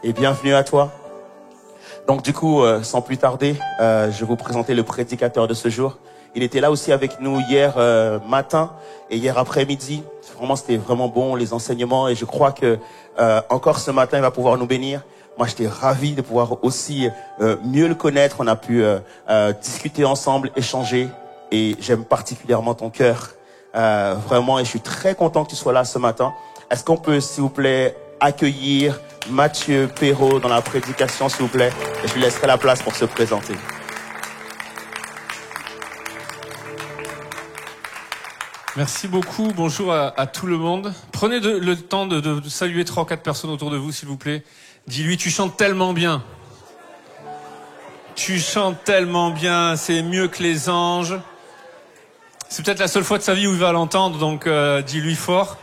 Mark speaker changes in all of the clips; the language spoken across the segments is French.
Speaker 1: et bienvenue à toi. Donc du coup, sans plus tarder, je vais vous présenter le prédicateur de ce jour. Il était là aussi avec nous hier matin et hier après-midi. Vraiment, c'était vraiment bon les enseignements et je crois que encore ce matin, il va pouvoir nous bénir. Moi, j'étais ravi de pouvoir aussi mieux le connaître. On a pu discuter ensemble, échanger et j'aime particulièrement ton cœur. Vraiment, et je suis très content que tu sois là ce matin. Est-ce qu'on peut, s'il vous plaît, accueillir Mathieu Perrault dans la prédication, s'il vous plaît, et je lui laisserai la place pour se présenter.
Speaker 2: Merci beaucoup, bonjour à tout le monde. Prenez le temps de saluer 3 ou 4 personnes autour de vous, s'il vous plaît. Dis-lui, tu chantes tellement bien. Tu chantes tellement bien, c'est mieux que les anges. C'est peut-être la seule fois de sa vie où il va l'entendre, donc dis-lui fort.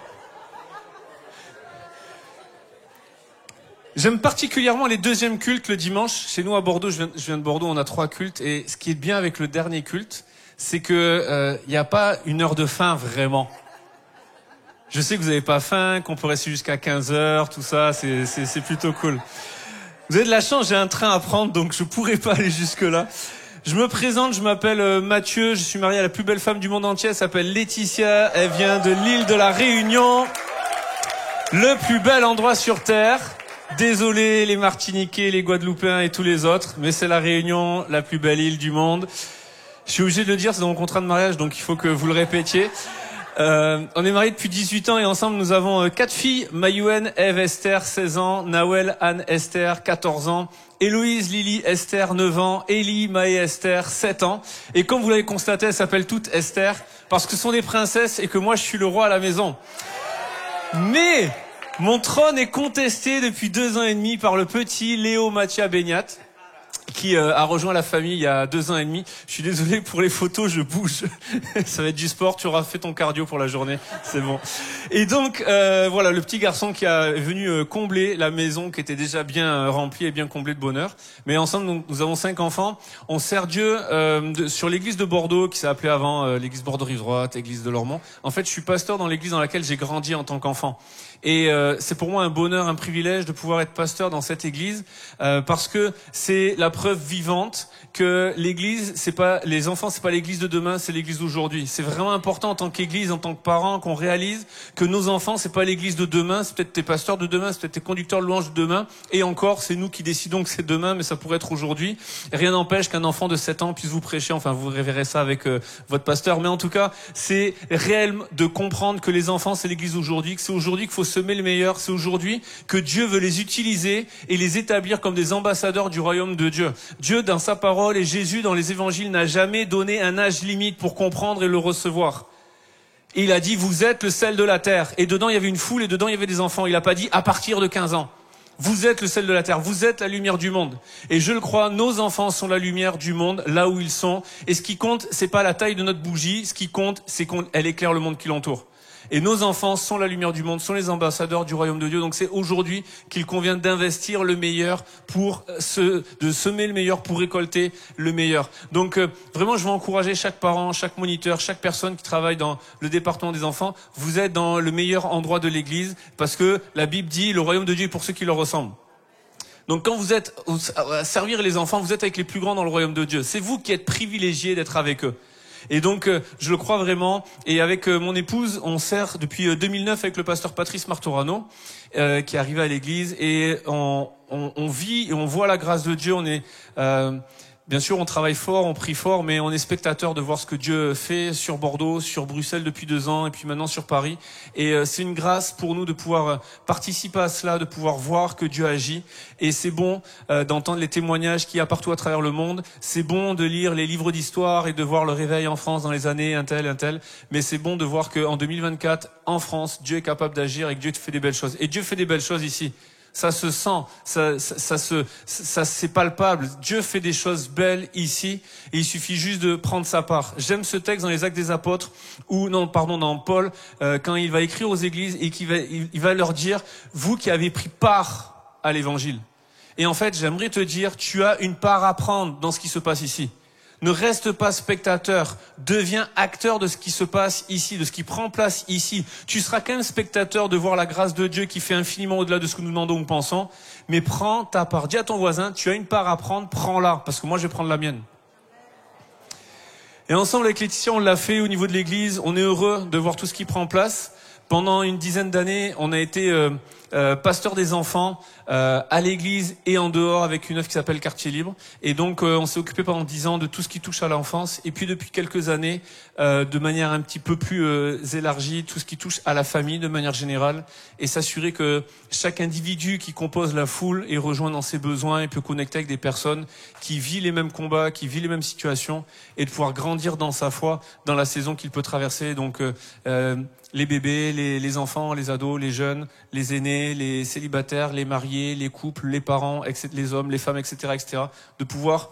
Speaker 2: J'aime particulièrement les deuxièmes cultes le dimanche. Chez nous à Bordeaux, je viens de Bordeaux, on a 3 cultes. Et ce qui est bien avec le dernier culte, c'est que y a pas une heure de faim vraiment. Je sais que vous n'avez pas faim, qu'on peut rester jusqu'à 15h, tout ça, c'est plutôt cool. Vous avez de la chance, j'ai un train à prendre, donc je pourrais pas aller jusque-là. Je me présente, je m'appelle Mathieu, je suis marié à la plus belle femme du monde entier, elle s'appelle Laetitia, elle vient de l'île de la Réunion, le plus bel endroit sur Terre. Désolé les Martiniquais, les Guadeloupéens et tous les autres, mais c'est la Réunion, la plus belle île du monde. Je suis obligé de le dire, c'est dans mon contrat de mariage, donc il faut que vous le répétiez. On est mariés depuis 18 ans et ensemble nous avons 4 filles, Mayouen, Eve, Esther, 16 ans, Nawel, Anne, Esther, 14 ans, Héloïse, Lily, Esther, 9 ans, Élie, Maë, Esther, 7 ans. Et comme vous l'avez constaté, elles s'appellent toutes Esther, parce que ce sont des princesses et que moi je suis le roi à la maison. Mais mon trône est contesté depuis 2 ans et demi par le petit Léo Mathia Beignat, qui a rejoint la famille il y a 2 ans et demi. Je suis désolé pour les photos, je bouge. Ça va être du sport, tu auras fait ton cardio pour la journée, c'est bon. Et donc, voilà, le petit garçon qui est venu combler la maison qui était déjà bien remplie et bien comblée de bonheur. Mais ensemble, nous avons 5 enfants. On sert Dieu sur l'église de Bordeaux, qui s'appelait avant l'église Bordeaux-Rive-Droite, l'église de Lormont. En fait, je suis pasteur dans l'église dans laquelle j'ai grandi en tant qu'enfant. Et c'est pour moi un bonheur, un privilège de pouvoir être pasteur dans cette église parce que c'est la preuve vivante que l'église, c'est pas les enfants, c'est pas l'église de demain, c'est l'église d'aujourd'hui. C'est vraiment important en tant qu'église, en tant que parents, qu'on réalise que nos enfants, c'est pas l'église de demain, c'est peut-être tes pasteurs de demain, c'est peut-être tes conducteurs de louanges de demain. Et encore, c'est nous qui décidons que c'est demain, mais ça pourrait être aujourd'hui. Rien n'empêche qu'un enfant de 7 ans puisse vous prêcher. Enfin, vous révérez ça avec votre pasteur. Mais en tout cas, c'est réel de comprendre que les enfants, c'est l'église d'aujourd'hui, que c'est aujourd'hui qu'il faut semer le meilleur. C'est aujourd'hui que Dieu veut les utiliser et les établir comme des ambassadeurs du royaume de Dieu. Dieu, dans sa parole, et Jésus, dans les évangiles, n'a jamais donné un âge limite pour comprendre et le recevoir. Et il a dit, vous êtes le sel de la terre. Et dedans, il y avait une foule et dedans, il y avait des enfants. Il n'a pas dit, à partir de 15 ans. Vous êtes le sel de la terre. Vous êtes la lumière du monde. Et je le crois, nos enfants sont la lumière du monde, là où ils sont. Et ce qui compte, c'est pas la taille de notre bougie. Ce qui compte, c'est qu'elle éclaire le monde qui l'entoure. Et nos enfants sont la lumière du monde, sont les ambassadeurs du royaume de Dieu. Donc c'est aujourd'hui qu'il convient d'investir le meilleur pour de semer le meilleur pour récolter le meilleur. Donc vraiment, je veux encourager chaque parent, chaque moniteur, chaque personne qui travaille dans le département des enfants. Vous êtes dans le meilleur endroit de l'église parce que la Bible dit le royaume de Dieu est pour ceux qui leur ressemblent. Donc quand vous êtes à servir les enfants, vous êtes avec les plus grands dans le royaume de Dieu. C'est vous qui êtes privilégiés d'être avec eux. Et donc, je le crois vraiment. Et avec mon épouse, on sert depuis 2009 avec le pasteur Patrice Martorano, qui est arrivé à l'église. Et on vit et on voit la grâce de Dieu. On est, bien sûr, on travaille fort, on prie fort, mais on est spectateur de voir ce que Dieu fait sur Bordeaux, sur Bruxelles depuis 2 ans, et puis maintenant sur Paris. Et c'est une grâce pour nous de pouvoir participer à cela, de pouvoir voir que Dieu agit. Et c'est bon d'entendre les témoignages qu'il y a partout à travers le monde. C'est bon de lire les livres d'histoire et de voir le réveil en France dans les années un tel. Mais c'est bon de voir qu'en 2024, en France, Dieu est capable d'agir et que Dieu fait des belles choses. Et Dieu fait des belles choses ici. Ça se sent, c'est palpable. Dieu fait des choses belles ici et il suffit juste de prendre sa part. J'aime ce texte dans les Actes des Apôtres dans Paul, quand il va écrire aux églises et il va leur dire, vous qui avez pris part à l'évangile. Et en fait, j'aimerais te dire, tu as une part à prendre dans ce qui se passe ici. Ne reste pas spectateur, deviens acteur de ce qui se passe ici, de ce qui prend place ici. Tu seras quand même spectateur de voir la grâce de Dieu qui fait infiniment au-delà de ce que nous demandons ou pensons, mais prends ta part. Dis à ton voisin, tu as une part à prendre, prends-la, parce que moi je vais prendre la mienne. Et ensemble avec Laetitia, on l'a fait au niveau de l'église, on est heureux de voir tout ce qui prend place. Pendant une dizaine d'années, on a été pasteur des enfants à l'église et en dehors avec une œuvre qui s'appelle Quartier Libre. Et donc, on s'est occupé pendant 10 ans de tout ce qui touche à l'enfance. Et puis, depuis quelques années, de manière un petit peu plus élargie, tout ce qui touche à la famille de manière générale. Et s'assurer que chaque individu qui compose la foule est rejoint dans ses besoins et peut connecter avec des personnes qui vivent les mêmes combats, qui vivent les mêmes situations et de pouvoir grandir dans sa foi dans la saison qu'il peut traverser. Donc, les bébés, les enfants, les ados, les jeunes, les aînés, les célibataires, les mariés, les couples, les parents, les hommes, les femmes, etc., etc. De pouvoir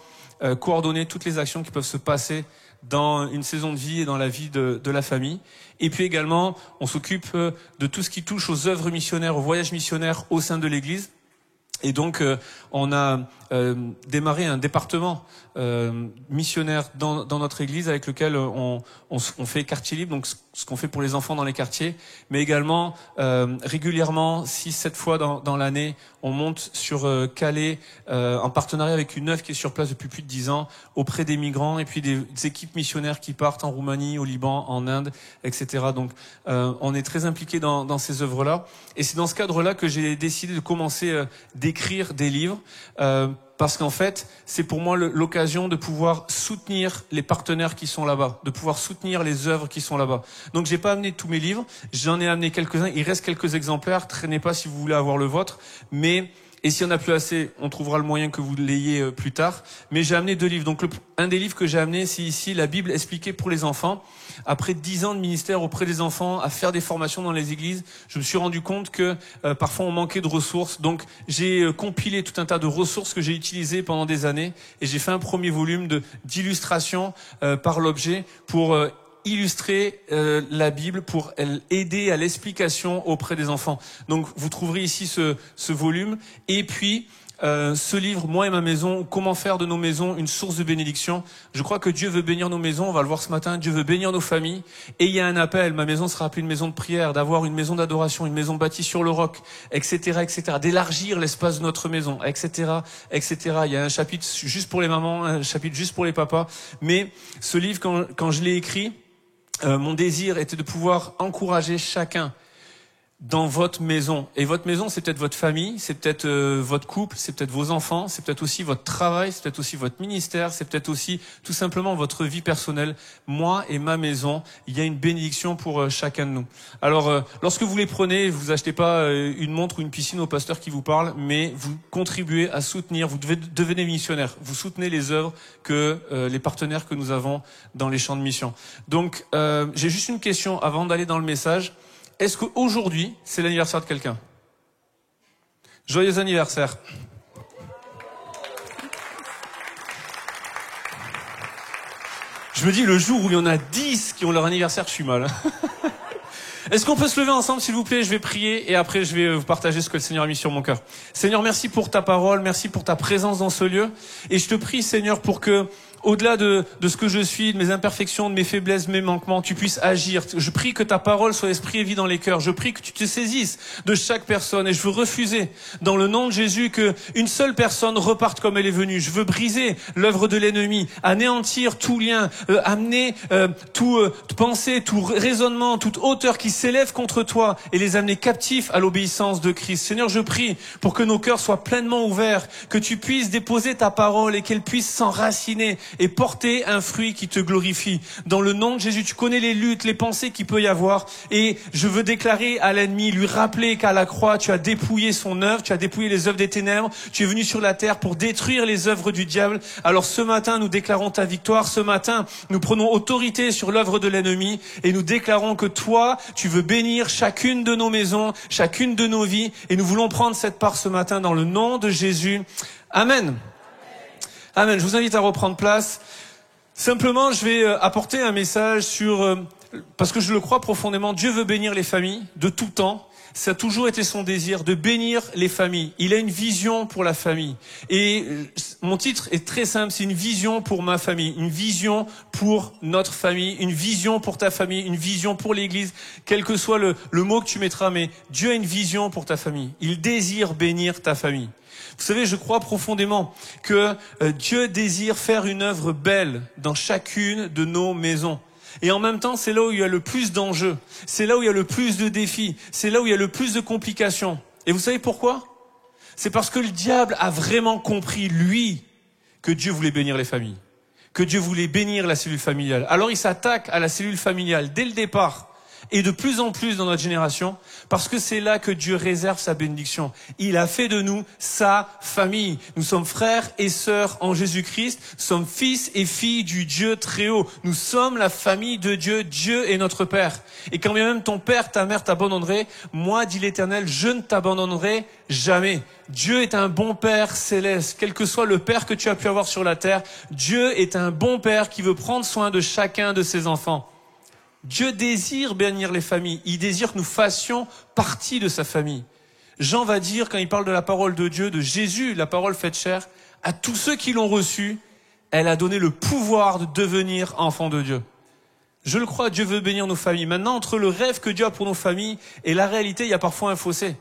Speaker 2: coordonner toutes les actions qui peuvent se passer dans une saison de vie et dans la vie de la famille. Et puis également, on s'occupe de tout ce qui touche aux œuvres missionnaires, aux voyages missionnaires au sein de l'Église. Et donc, on a démarré un département missionnaire dans notre église avec lequel on fait quartier libre, donc ce qu'on fait pour les enfants dans les quartiers, mais également régulièrement, 6-7 fois dans l'année, on monte sur Calais en partenariat avec une œuvre qui est sur place depuis plus de 10 ans auprès des migrants et puis des équipes missionnaires qui partent en Roumanie, au Liban, en Inde, etc. Donc, on est très impliqués dans ces œuvres-là. Et c'est dans ce cadre-là que j'ai décidé de commencer d'écrire des livres. Parce qu'en fait, c'est pour moi l'occasion de pouvoir soutenir les partenaires qui sont là-bas, de pouvoir soutenir les œuvres qui sont là-bas. Donc, j'ai pas amené tous mes livres, j'en ai amené quelques-uns. Il reste quelques exemplaires. Traînez pas si vous voulez avoir le vôtre, mais et s'il y en a plus assez, on trouvera le moyen que vous l'ayez plus tard. Mais j'ai amené 2 livres. Donc, un des livres que j'ai amené, c'est ici la Bible expliquée pour les enfants. Après 10 ans de ministère auprès des enfants, à faire des formations dans les églises, je me suis rendu compte que parfois on manquait de ressources. Donc j'ai compilé tout un tas de ressources que j'ai utilisées pendant des années et j'ai fait un premier volume d'illustrations par l'objet pour illustrer la Bible, pour aider à l'explication auprès des enfants. Donc vous trouverez ici ce volume et puis ce livre, Moi et ma maison, comment faire de nos maisons une source de bénédiction. Je crois que Dieu veut bénir nos maisons, on va le voir ce matin, Dieu veut bénir nos familles. Et il y a un appel, ma maison sera appelée une maison de prière, d'avoir une maison d'adoration, une maison bâtie sur le roc, etc., etc., d'élargir l'espace de notre maison, etc., etc. Il y a un chapitre juste pour les mamans, un chapitre juste pour les papas. Mais ce livre, quand je l'ai écrit, mon désir était de pouvoir encourager chacun dans votre maison. Et votre maison, c'est peut-être votre famille, c'est peut-être votre couple, c'est peut-être vos enfants, c'est peut-être aussi votre travail, c'est peut-être aussi votre ministère, c'est peut-être aussi tout simplement votre vie personnelle. Moi et ma maison, il y a une bénédiction pour chacun de nous. Alors, lorsque vous les prenez, vous achetez pas une montre ou une piscine au pasteur qui vous parle, mais vous contribuez à soutenir, vous devenez missionnaire. Vous soutenez les œuvres que les partenaires que nous avons dans les champs de mission. Donc, j'ai juste une question avant d'aller dans le message. Est-ce qu'aujourd'hui, c'est l'anniversaire de quelqu'un? Joyeux anniversaire. Je me dis, le jour où il y en a 10 qui ont leur anniversaire, je suis mal. Est-ce qu'on peut se lever ensemble, s'il vous plaît? Je vais prier et après je vais vous partager ce que le Seigneur a mis sur mon cœur. Seigneur, merci pour ta parole, merci pour ta présence dans ce lieu. Et je te prie, Seigneur, pour que, au-delà de ce que je suis, de mes imperfections, de mes faiblesses, de mes manquements, tu puisses agir. Je prie que ta parole soit esprit et vie dans les cœurs. Je prie que tu te saisisses de chaque personne. Et je veux refuser, dans le nom de Jésus, que une seule personne reparte comme elle est venue. Je veux briser l'œuvre de l'ennemi, anéantir tout lien, amener toute pensée, tout raisonnement, toute hauteur qui s'élève contre toi et les amener captifs à l'obéissance de Christ. Seigneur, je prie pour que nos cœurs soient pleinement ouverts, que tu puisses déposer ta parole et qu'elle puisse s'enraciner et porter un fruit qui te glorifie. Dans le nom de Jésus, tu connais les luttes, les pensées qu'il peut y avoir. Et je veux déclarer à l'ennemi, lui rappeler qu'à la croix, tu as dépouillé son œuvre, tu as dépouillé les œuvres des ténèbres. Tu es venu sur la terre pour détruire les œuvres du diable. Alors ce matin, nous déclarons ta victoire. Ce matin, nous prenons autorité sur l'œuvre de l'ennemi et nous déclarons que toi, tu veux bénir chacune de nos maisons, chacune de nos vies. Et nous voulons prendre cette part ce matin dans le nom de Jésus. Amen. Amen. Je vous invite à reprendre place. Simplement, je vais apporter un message sur, parce que je le crois profondément, Dieu veut bénir les familles de tout temps. ça a toujours été son désir de bénir les familles. Il a une vision pour la famille. Et mon titre est très simple, c'est une vision pour ma famille, une vision pour notre famille, une vision pour ta famille, une vision pour l'Église, quel que soit le mot que tu mettras, mais Dieu a une vision pour ta famille. Il désire bénir ta famille. Vous savez, je crois profondément que Dieu désire faire une œuvre belle dans chacune de nos maisons. Et en même temps, c'est là où il y a le plus d'enjeux. C'est là où il y a le plus de défis. C'est là où il y a le plus de complications. Et vous savez pourquoi? C'est parce que le diable a vraiment compris, lui, que Dieu voulait bénir les familles. Que Dieu voulait bénir la cellule familiale. Alors il s'attaque à la cellule familiale dès le départ. Et de plus en plus dans notre génération, parce que c'est là que Dieu réserve sa bénédiction. Il a fait de nous sa famille. Nous sommes frères et sœurs en Jésus-Christ, nous sommes fils et filles du Dieu très haut. Nous sommes la famille de Dieu, Dieu est notre Père. Et quand bien même ton père, ta mère t'abandonneraient, moi, dit l'Éternel, je ne t'abandonnerai jamais. Dieu est un bon Père céleste, quel que soit le Père que tu as pu avoir sur la terre, Dieu est un bon Père qui veut prendre soin de chacun de ses enfants. Dieu désire bénir les familles. Il désire que nous fassions partie de sa famille. Jean va dire, quand il parle de la parole de Dieu, de Jésus, la parole faite chair, à tous ceux qui l'ont reçue, elle a donné le pouvoir de devenir enfants de Dieu. Je le crois, Dieu veut bénir nos familles. Maintenant, entre le rêve que Dieu a pour nos familles et la réalité, il y a parfois un fossé.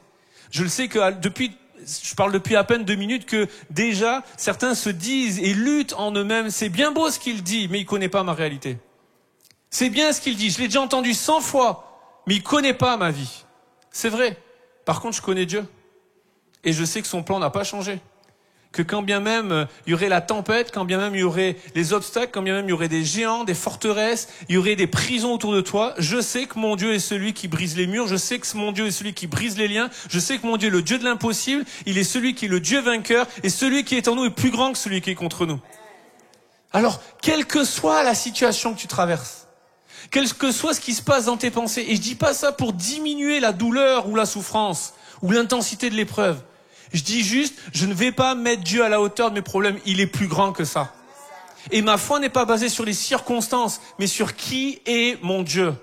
Speaker 2: Je le sais que je parle depuis à peine 2 minutes que déjà, certains se disent et luttent en eux-mêmes. C'est bien beau ce qu'il dit, mais il connaît pas ma réalité. C'est bien ce qu'il dit, je l'ai déjà entendu 100 fois, mais il connaît pas ma vie. C'est vrai. Par contre, je connais Dieu. Et je sais que son plan n'a pas changé. Que quand bien même il y aurait la tempête, quand bien même il y aurait les obstacles, quand bien même il y aurait des géants, des forteresses, il y aurait des prisons autour de toi, je sais que mon Dieu est celui qui brise les murs, je sais que mon Dieu est celui qui brise les liens, je sais que mon Dieu est le Dieu de l'impossible, il est celui qui est le Dieu vainqueur, et celui qui est en nous est plus grand que celui qui est contre nous. Alors, quelle que soit la situation que tu traverses, quel que soit ce qui se passe dans tes pensées. Et je dis pas ça pour diminuer la douleur ou la souffrance ou l'intensité de l'épreuve. Je dis juste, je ne vais pas mettre Dieu à la hauteur de mes problèmes. Il est plus grand que ça. Et ma foi n'est pas basée sur les circonstances, mais sur qui est mon Dieu.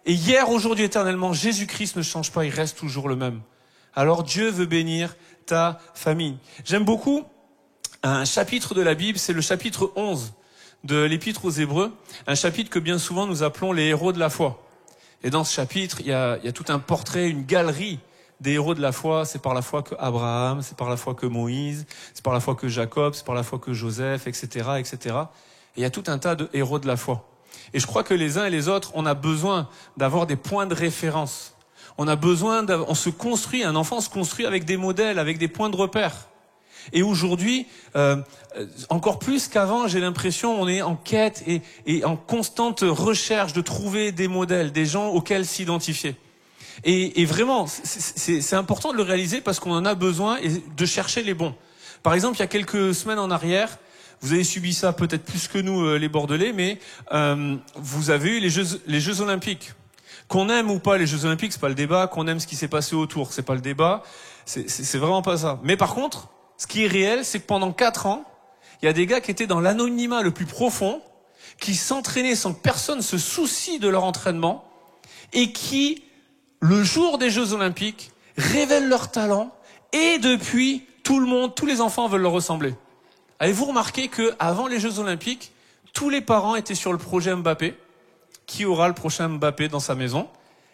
Speaker 2: Et hier, aujourd'hui, éternellement, Jésus-Christ ne change pas, il reste toujours le même. Alors Dieu veut bénir ta famille. J'aime beaucoup un chapitre de la Bible, c'est le chapitre 11. De l'Épître aux Hébreux, un chapitre que bien souvent nous appelons les héros de la foi. Et dans ce chapitre, il y a tout un portrait, une galerie des héros de la foi. C'est par la foi que Abraham, c'est par la foi que Moïse, c'est par la foi que Jacob, c'est par la foi que Joseph, etc., etc. Et il y a tout un tas de héros de la foi. Et je crois que les uns et les autres, on a besoin d'avoir des points de référence. On a besoin on se construit, un enfant se construit avec des modèles, avec des points de repère. Et aujourd'hui, encore plus qu'avant, j'ai l'impression on est en quête et en constante recherche de trouver des modèles, des gens auxquels s'identifier. Et vraiment, c'est important de le réaliser parce qu'on en a besoin et de chercher les bons. Par exemple, il y a quelques semaines en arrière, vous avez subi ça peut-être plus que nous les Bordelais, mais vous avez eu les Jeux Olympiques. Qu'on aime ou pas les Jeux Olympiques, c'est pas le débat. Qu'on aime ce qui s'est passé autour, c'est pas le débat. C'est vraiment pas ça. Mais par contre, ce qui est réel, c'est que pendant 4 ans, il y a des gars qui étaient dans l'anonymat le plus profond, qui s'entraînaient sans que personne se soucie de leur entraînement, et qui, le jour des Jeux Olympiques, révèlent leur talent, et depuis, tout le monde, tous les enfants veulent leur ressembler. Avez-vous remarqué que avant les Jeux Olympiques, tous les parents étaient sur le projet Mbappé, qui aura le prochain Mbappé dans sa maison,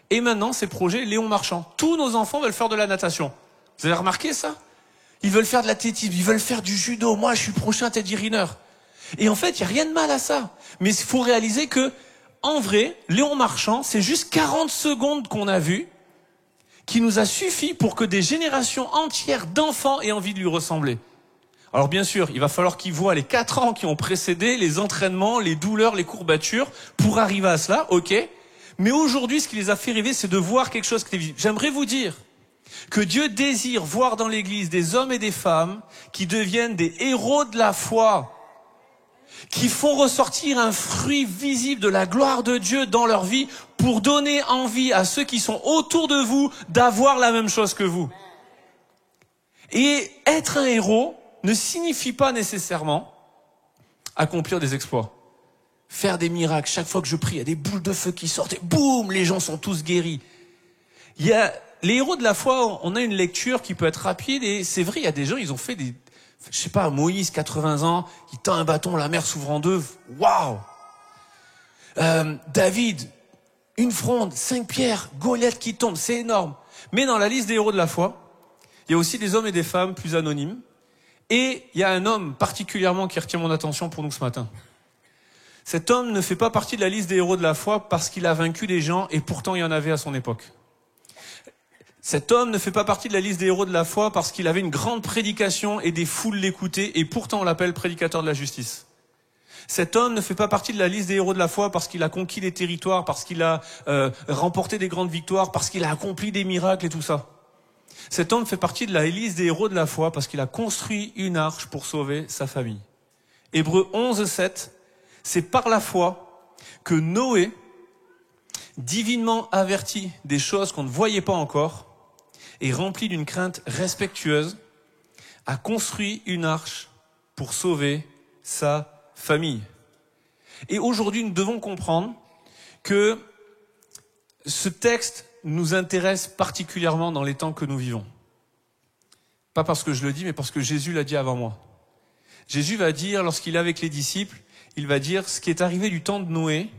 Speaker 2: et maintenant, c'est le projet Léon Marchand. Tous nos enfants veulent faire de la natation. Vous avez remarqué ça ? Ils veulent faire de l'athlétisme, ils veulent faire du judo. Moi, je suis le prochain Teddy Riner. Et en fait, il n'y a rien de mal à ça. Mais il faut réaliser que, en vrai, Léon Marchand, c'est juste 40 secondes qu'on a vues qui nous a suffi pour que des générations entières d'enfants aient envie de lui ressembler. Alors bien sûr, il va falloir qu'ils voient les 4 ans qui ont précédé, les entraînements, les douleurs, les courbatures, pour arriver à cela, ok. Mais aujourd'hui, ce qui les a fait rêver, c'est de voir quelque chose qui est visible. J'aimerais vous dire que Dieu désire voir dans l'Église des hommes et des femmes qui deviennent des héros de la foi, qui font ressortir un fruit visible de la gloire de Dieu dans leur vie pour donner envie à ceux qui sont autour de vous d'avoir la même chose que vous. Et être un héros ne signifie pas nécessairement accomplir des exploits, faire des miracles. Chaque fois que je prie, il y a des boules de feu qui sortent et boum, les gens sont tous guéris. Il y a les héros de la foi, on a une lecture qui peut être rapide et c'est vrai, il y a des gens, ils ont fait des... Je sais pas, Moïse, 80 ans, il tend un bâton, la mer s'ouvre en deux. Waouh! David, une fronde, 5 pierres, Goliath qui tombe, c'est énorme. Mais dans la liste des héros de la foi, il y a aussi des hommes et des femmes plus anonymes. Et il y a un homme particulièrement qui retient mon attention pour nous ce matin. Cet homme ne fait pas partie de la liste des héros de la foi parce qu'il a vaincu des gens et pourtant il y en avait à son époque. Cet homme ne fait pas partie de la liste des héros de la foi parce qu'il avait une grande prédication et des foules l'écoutaient et pourtant on l'appelle prédicateur de la justice. Cet homme ne fait pas partie de la liste des héros de la foi parce qu'il a conquis des territoires, parce qu'il a remporté des grandes victoires, parce qu'il a accompli des miracles et tout ça. Cet homme fait partie de la liste des héros de la foi parce qu'il a construit une arche pour sauver sa famille. Hébreux 11:7, c'est par la foi que Noé, divinement averti des choses qu'on ne voyait pas encore, et rempli d'une crainte respectueuse, a construit une arche pour sauver sa famille. Et aujourd'hui, nous devons comprendre que ce texte nous intéresse particulièrement dans les temps que nous vivons. Pas parce que je le dis, mais parce que Jésus l'a dit avant moi. Jésus va dire, lorsqu'il est avec les disciples, il va dire, ce qui est arrivé du temps de Noé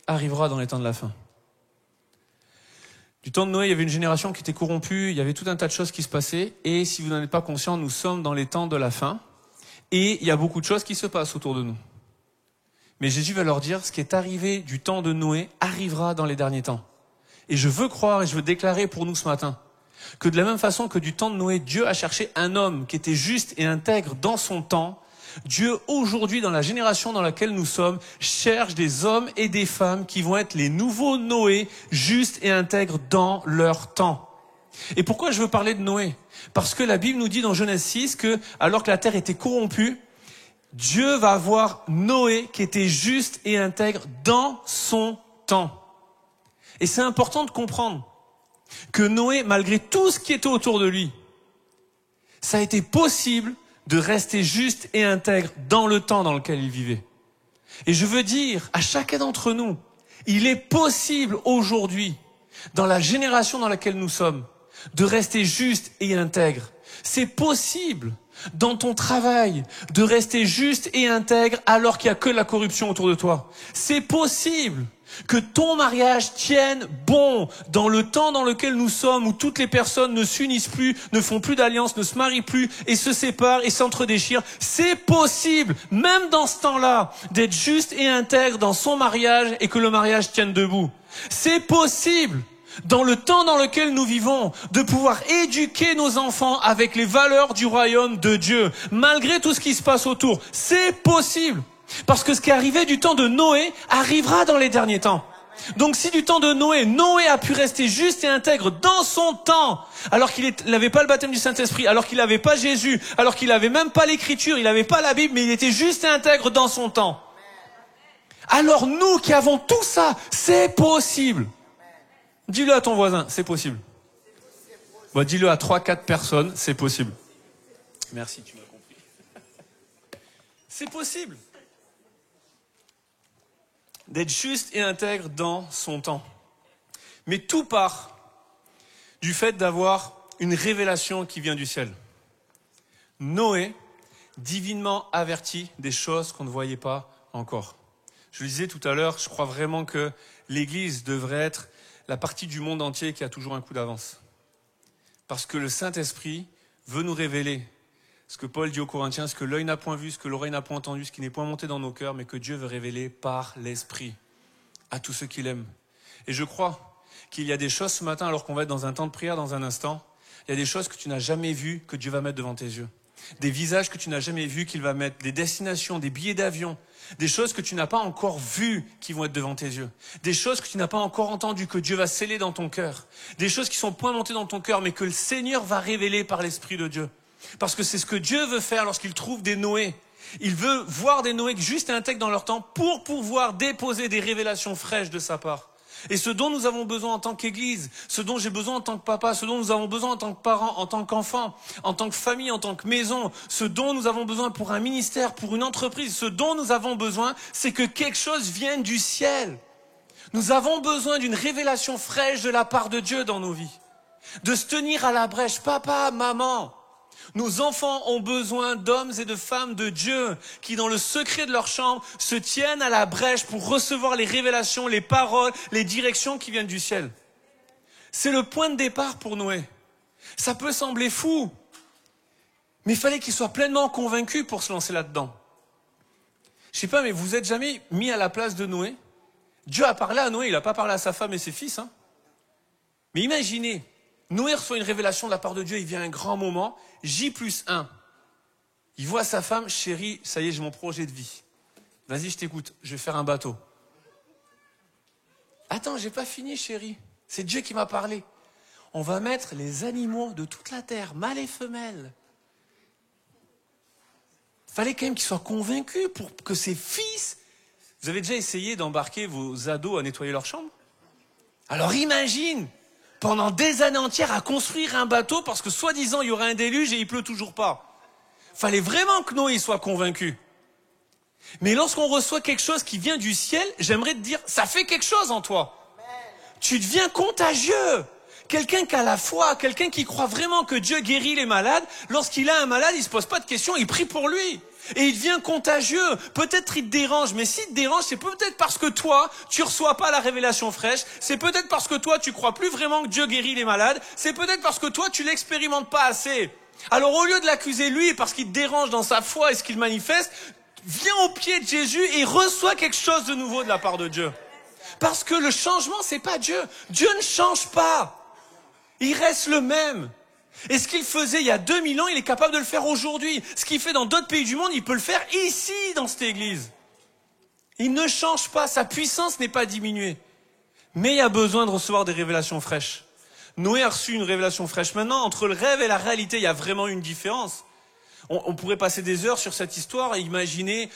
Speaker 2: arrivera dans les temps de la fin. Du temps de Noé, il y avait une génération qui était corrompue, il y avait tout un tas de choses qui se passaient, et si vous n'en êtes pas conscient, nous sommes dans les temps de la fin, et il y a beaucoup de choses qui se passent autour de nous. Mais Jésus va leur dire, ce qui est arrivé du temps de Noé arrivera dans les derniers temps. Et je veux croire et je veux déclarer pour nous ce matin que de la même façon que du temps de Noé, Dieu a cherché un homme qui était juste et intègre dans son temps, Dieu aujourd'hui, dans la génération dans laquelle nous sommes, cherche des hommes et des femmes qui vont être les nouveaux Noé, justes et intègres dans leur temps. Et pourquoi je veux parler de Noé? Parce que la Bible nous dit dans Genèse 6 que, alors que la terre était corrompue, Dieu va avoir Noé qui était juste et intègre dans son temps. Et c'est important de comprendre que Noé, malgré tout ce qui était autour de lui, ça a été possible de rester juste et intègre dans le temps dans lequel il vivait. Et je veux dire à chacun d'entre nous, il est possible aujourd'hui, dans la génération dans laquelle nous sommes, de rester juste et intègre. C'est possible dans ton travail de rester juste et intègre alors qu'il n'y a que la corruption autour de toi. C'est possible que ton mariage tienne bon dans le temps dans lequel nous sommes, où toutes les personnes ne s'unissent plus, ne font plus d'alliance, ne se marient plus et se séparent et s'entredéchirent. C'est possible, même dans ce temps-là, d'être juste et intègre dans son mariage et que le mariage tienne debout. C'est possible, dans le temps dans lequel nous vivons, de pouvoir éduquer nos enfants avec les valeurs du royaume de Dieu, malgré tout ce qui se passe autour. C'est possible. Parce que ce qui est arrivé du temps de Noé arrivera dans les derniers temps. Donc si du temps de Noé, Noé a pu rester juste et intègre dans son temps, alors qu'il n'avait pas le baptême du Saint-Esprit, alors qu'il n'avait pas Jésus, alors qu'il n'avait même pas l'Écriture, il n'avait pas la Bible, mais il était juste et intègre dans son temps. Alors nous qui avons tout ça, c'est possible. Dis-le à ton voisin, c'est possible. Bon, dis-le à 3-4 personnes, c'est possible. Merci, tu m'as compris. C'est possible d'être juste et intègre dans son temps. Mais tout part du fait d'avoir une révélation qui vient du ciel. Noé, divinement averti des choses qu'on ne voyait pas encore. Je le disais tout à l'heure, je crois vraiment que l'Église devrait être la partie du monde entier qui a toujours un coup d'avance. Parce que le Saint-Esprit veut nous révéler ce que Paul dit aux Corinthiens, ce que l'œil n'a point vu, ce que l'oreille n'a point entendu, ce qui n'est point monté dans nos cœurs, mais que Dieu veut révéler par l'Esprit à tous ceux qu'il aime. Et je crois qu'il y a des choses ce matin, alors qu'on va être dans un temps de prière dans un instant, il y a des choses que tu n'as jamais vues que Dieu va mettre devant tes yeux. Des visages que tu n'as jamais vus qu'il va mettre, des destinations, des billets d'avion, des choses que tu n'as pas encore vues qui vont être devant tes yeux, des choses que tu n'as pas encore entendues que Dieu va sceller dans ton cœur, des choses qui sont point montées dans ton cœur mais que le Seigneur va révéler par l'Esprit de Dieu. Parce que c'est ce que Dieu veut faire lorsqu'il trouve des Noé. Il veut voir des Noé juste et intègres dans leur temps pour pouvoir déposer des révélations fraîches de sa part. Et ce dont nous avons besoin en tant qu'Église, ce dont j'ai besoin en tant que papa, ce dont nous avons besoin en tant que parents, en tant qu'enfants, en tant que famille, en tant que maison, ce dont nous avons besoin pour un ministère, pour une entreprise, ce dont nous avons besoin, c'est que quelque chose vienne du ciel. Nous avons besoin d'une révélation fraîche de la part de Dieu dans nos vies. de se tenir à la brèche. Papa, maman, nos enfants ont besoin d'hommes et de femmes de Dieu qui, dans le secret de leur chambre, se tiennent à la brèche pour recevoir les révélations, les paroles, les directions qui viennent du ciel. C'est le point de départ pour Noé. Ça peut sembler fou, mais il fallait qu'il soit pleinement convaincu pour se lancer là-dedans. Je sais pas, mais vous êtes jamais mis à la place de Noé? Dieu a parlé à Noé, il n'a pas parlé à sa femme et ses fils. Hein. Mais imaginez, Noé reçoit une révélation de la part de Dieu, il vient un grand moment, J+1. Il voit sa femme, chérie, ça y est, j'ai mon projet de vie. Vas-y, je t'écoute, je vais faire un bateau. Attends, j'ai pas fini, chérie. C'est Dieu qui m'a parlé. On va mettre les animaux de toute la terre, mâles et femelles. Fallait quand même qu'il soit convaincu pour que ses fils... Vous avez déjà essayé d'embarquer vos ados à nettoyer leur chambre? Alors imagine, pendant des années entières, à construire un bateau parce que soi-disant il y aurait un déluge et il pleut toujours pas. Fallait vraiment que Noé soit convaincu. Mais lorsqu'on reçoit quelque chose qui vient du ciel, j'aimerais te dire, ça fait quelque chose en toi. Tu deviens contagieux. Quelqu'un qui a la foi, quelqu'un qui croit vraiment que Dieu guérit les malades, lorsqu'il a un malade, il se pose pas de questions, il prie pour lui. Et il devient contagieux. Peut-être il te dérange, mais s'il te dérange, c'est peut-être parce que toi, tu reçois pas la révélation fraîche. C'est peut-être parce que toi, tu crois plus vraiment que Dieu guérit les malades. C'est peut-être parce que toi, tu l'expérimentes pas assez. Alors au lieu de l'accuser lui parce qu'il te dérange dans sa foi et ce qu'il manifeste, viens au pied de Jésus et reçois quelque chose de nouveau de la part de Dieu. Parce que le changement, c'est pas Dieu. Dieu ne change pas. Il reste le même. Et ce qu'il faisait il y a 2000 ans, il est capable de le faire aujourd'hui. Ce qu'il fait dans d'autres pays du monde, il peut le faire ici, dans cette église. Il ne change pas, sa puissance n'est pas diminuée. Mais il y a besoin de recevoir des révélations fraîches. Noé a reçu une révélation fraîche. Maintenant, entre le rêve et la réalité, il y a vraiment une différence. On pourrait passer des heures sur cette histoire et imaginer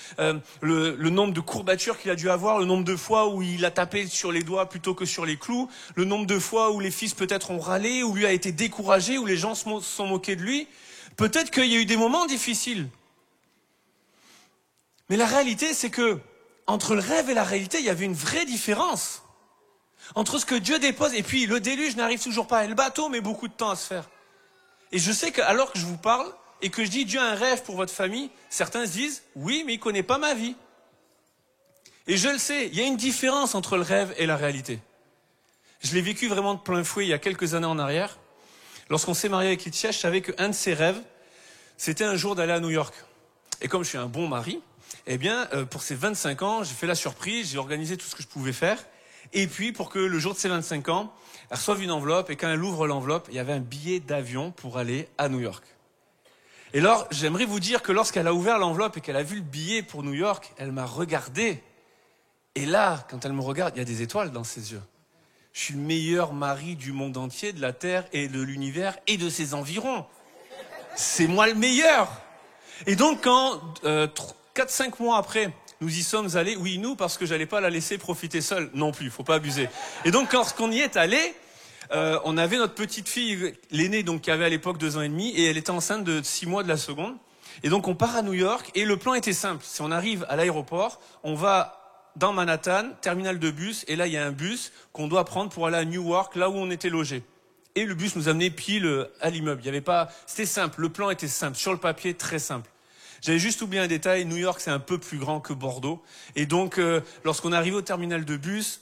Speaker 2: le nombre de courbatures qu'il a dû avoir, le nombre de fois où il a tapé sur les doigts plutôt que sur les clous, le nombre de fois où les fils peut-être ont râlé, où lui a été découragé, où les gens se sont moqués de lui. Peut-être qu'il y a eu des moments difficiles. Mais la réalité, c'est que entre le rêve et la réalité, il y avait une vraie différence. Entre ce que Dieu dépose, et puis le déluge n'arrive toujours pas, et le bateau met beaucoup de temps à se faire. Et je sais qu'alors que je vous parle, et que je dis Dieu a un rêve pour votre famille, certains se disent oui, mais il connaît pas ma vie. Et je le sais, il y a une différence entre le rêve et la réalité. Je l'ai vécu vraiment de plein fouet il y a quelques années en arrière. Lorsqu'on s'est marié avec Laetitia, je savais qu'un de ses rêves, c'était un jour d'aller à New York. Et comme je suis un bon mari, eh bien, pour ses 25 ans, j'ai fait la surprise, j'ai organisé tout ce que je pouvais faire. Et puis, pour que le jour de ses 25 ans, elle reçoive une enveloppe, et quand elle ouvre l'enveloppe, il y avait un billet d'avion pour aller à New York. Et alors, j'aimerais vous dire que lorsqu'elle a ouvert l'enveloppe et qu'elle a vu le billet pour New York, elle m'a regardé. Et là, quand elle me regarde, il y a des étoiles dans ses yeux. Je suis le meilleur mari du monde entier, de la Terre et de l'univers et de ses environs. C'est moi le meilleur. Et donc, quand 4-5 mois après, nous y sommes allés, oui, nous, parce que j'allais pas la laisser profiter seule non plus, faut pas abuser. Et donc, lorsqu'on y est allé, on avait notre petite fille, l'aînée, donc qui avait à l'époque 2 ans et demi, et elle était enceinte de 6 mois de la seconde. Et donc on part à New York, et le plan était simple. Si on arrive à l'aéroport, on va dans Manhattan, terminal de bus, et là il y a un bus qu'on doit prendre pour aller à Newark, là où on était logé. Et le bus nous amenait pile à l'immeuble. Il y avait pas, c'était simple, le plan était simple, sur le papier très simple. J'avais juste oublié un détail, New York c'est un peu plus grand que Bordeaux, et donc lorsqu'on est arrivé au terminal de bus,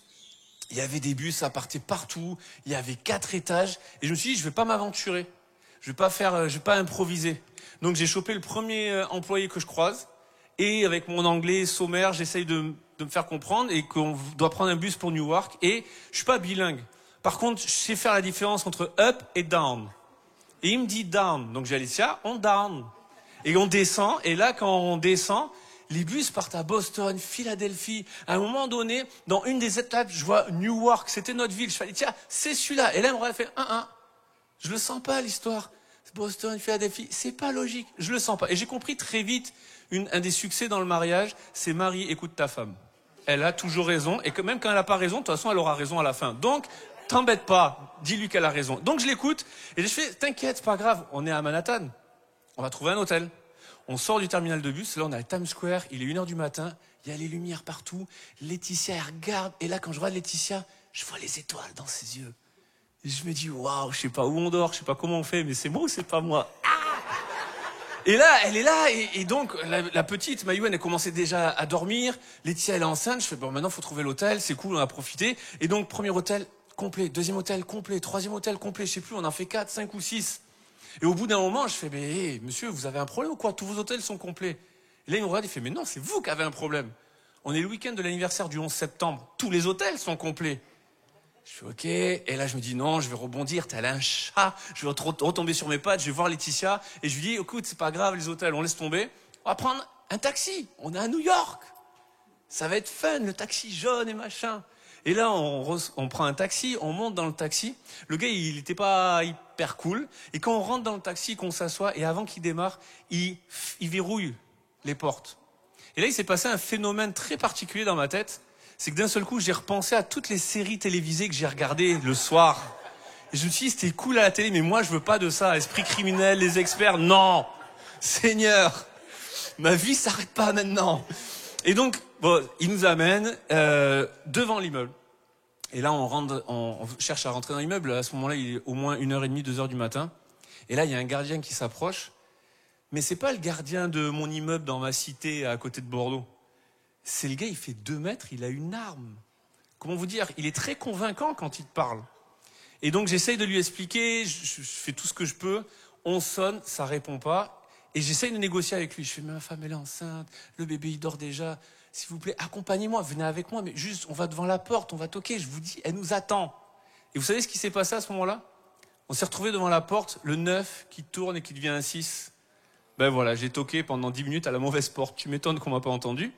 Speaker 2: il y avait des bus, ça partait partout, il y avait 4 étages, et je me suis dit, je vais pas m'aventurer, je vais pas improviser. Donc j'ai chopé le premier employé que je croise, et avec mon anglais sommaire, j'essaye de me faire comprendre, et qu'on doit prendre un bus pour Newark, et je suis pas bilingue. Par contre, je sais faire la différence entre up et down. Et il me dit down, donc j'ai dit, tiens, on down. Et on descend, et là, quand on descend, les bus partent à Boston, Philadelphie. À un moment donné, dans une des étapes, je vois Newark, c'était notre ville. Je fais, tiens, c'est celui-là. Et là, elle me fait, je le sens pas, l'histoire. Boston, Philadelphie, c'est pas logique. Je le sens pas. Et j'ai compris très vite, un des succès dans le mariage, c'est Marie, écoute ta femme. Elle a toujours raison, et que même quand elle a pas raison, de toute façon, elle aura raison à la fin. Donc, t'embête pas, dis-lui qu'elle a raison. Donc, je l'écoute, et je fais, t'inquiète, c'est pas grave, on est à Manhattan. On va trouver un hôtel. On sort du terminal de bus, là on est à Times Square, il est 1h du matin, il y a les lumières partout, Laetitia elle regarde, et là quand je regarde Laetitia, je vois les étoiles dans ses yeux. Et je me dis, waouh, je sais pas où on dort, je sais pas comment on fait, mais c'est moi ou c'est pas moi? Et là, elle est là, et donc la petite, Maïwen, elle commençait déjà à dormir. Laetitia, elle est enceinte. Je fais, bon, maintenant, faut trouver l'hôtel, c'est cool, on a profité. Et donc, premier hôtel complet, deuxième hôtel complet, troisième hôtel complet, je sais plus, on en fait 4, 5 ou 6. Et au bout d'un moment, je fais, mais hey, monsieur, vous avez un problème ou quoi? Tous vos hôtels sont complets. Et là, il me regarde, il fait, mais non, c'est vous qui avez un problème. On est le week-end de l'anniversaire du 11 septembre. Tous les hôtels sont complets. Je fais OK, et là je me dis non, je vais rebondir, tel un chat, je vais retomber sur mes pattes, je vais voir Laetitia, et je lui dis, écoute, c'est pas grave les hôtels, on laisse tomber, on va prendre un taxi, on est à New York, ça va être fun, le taxi jaune et machin. Et là on prend un taxi, on monte dans le taxi, le gars il était pas hyper cool, et quand on rentre dans le taxi, qu'on s'assoit, et avant qu'il démarre, il verrouille les portes. Et là il s'est passé un phénomène très particulier dans ma tête, c'est que d'un seul coup, j'ai repensé à toutes les séries télévisées que j'ai regardées le soir. Et je me suis dit, c'était cool à la télé, mais moi, je veux pas de ça. Esprit criminel, les experts, non. Seigneur, ma vie s'arrête pas maintenant. Et donc, bon, il nous amène devant l'immeuble. Et là, on cherche à rentrer dans l'immeuble. À ce moment-là, il est au moins 1h30, 2h du matin. Et là, il y a un gardien qui s'approche. Mais c'est pas le gardien de mon immeuble dans ma cité à côté de Bordeaux. C'est le gars, il fait 2 mètres, il a une arme. Comment vous dire? Il est très convaincant quand il te parle. Et donc j'essaye de lui expliquer, je fais tout ce que je peux. On sonne, ça répond pas. Et j'essaye de négocier avec lui. Je fais, mais ma femme elle est enceinte, le bébé il dort déjà. S'il vous plaît, accompagnez-moi, venez avec moi. Mais juste, on va devant la porte, on va toquer. Je vous dis, elle nous attend. Et vous savez ce qui s'est passé à ce moment-là? On s'est retrouvés devant la porte, le 9 qui tourne et qui devient un 6. Ben voilà, j'ai toqué pendant 10 minutes à la mauvaise porte. Tu m'étonnes qu'on m'a pas entendu.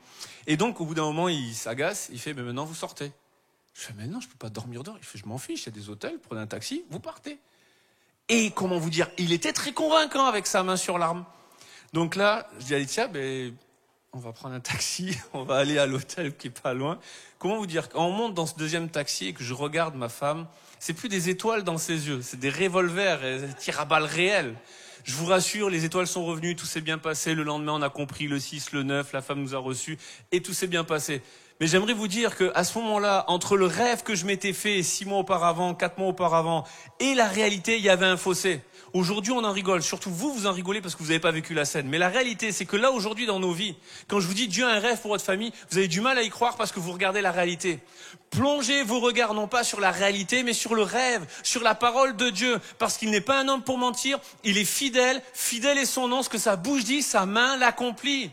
Speaker 2: Et donc, au bout d'un moment, il s'agace. Il fait, mais maintenant, vous sortez. Je fais, mais non, je peux pas dormir dehors. Il fait, je m'en fiche, il y a des hôtels, prenez un taxi, vous partez. Et comment vous dire, il était très convaincant avec sa main sur l'arme. Donc là, je dis à Laetitia, ben, on va prendre un taxi, on va aller à l'hôtel qui est pas loin. Comment vous dire, quand on monte dans ce deuxième taxi et que je regarde ma femme, c'est plus des étoiles dans ses yeux, c'est des revolvers, des tirs à balles réels. Je vous rassure, les étoiles sont revenues, tout s'est bien passé. Le lendemain, on a compris le 6, le 9, la femme nous a reçus et tout s'est bien passé. Mais j'aimerais vous dire qu'à ce moment-là, entre le rêve que je m'étais fait 6 mois auparavant, 4 mois auparavant, et la réalité, il y avait un fossé. Aujourd'hui, on en rigole. Surtout vous, vous en rigolez parce que vous n'avez pas vécu la scène. Mais la réalité, c'est que là, aujourd'hui, dans nos vies, quand je vous dis Dieu a un rêve pour votre famille, vous avez du mal à y croire parce que vous regardez la réalité. Plongez vos regards non pas sur la réalité, mais sur le rêve, sur la parole de Dieu. Parce qu'il n'est pas un homme pour mentir, il est fidèle. Fidèle est son nom, ce que sa bouche dit, sa main l'accomplit.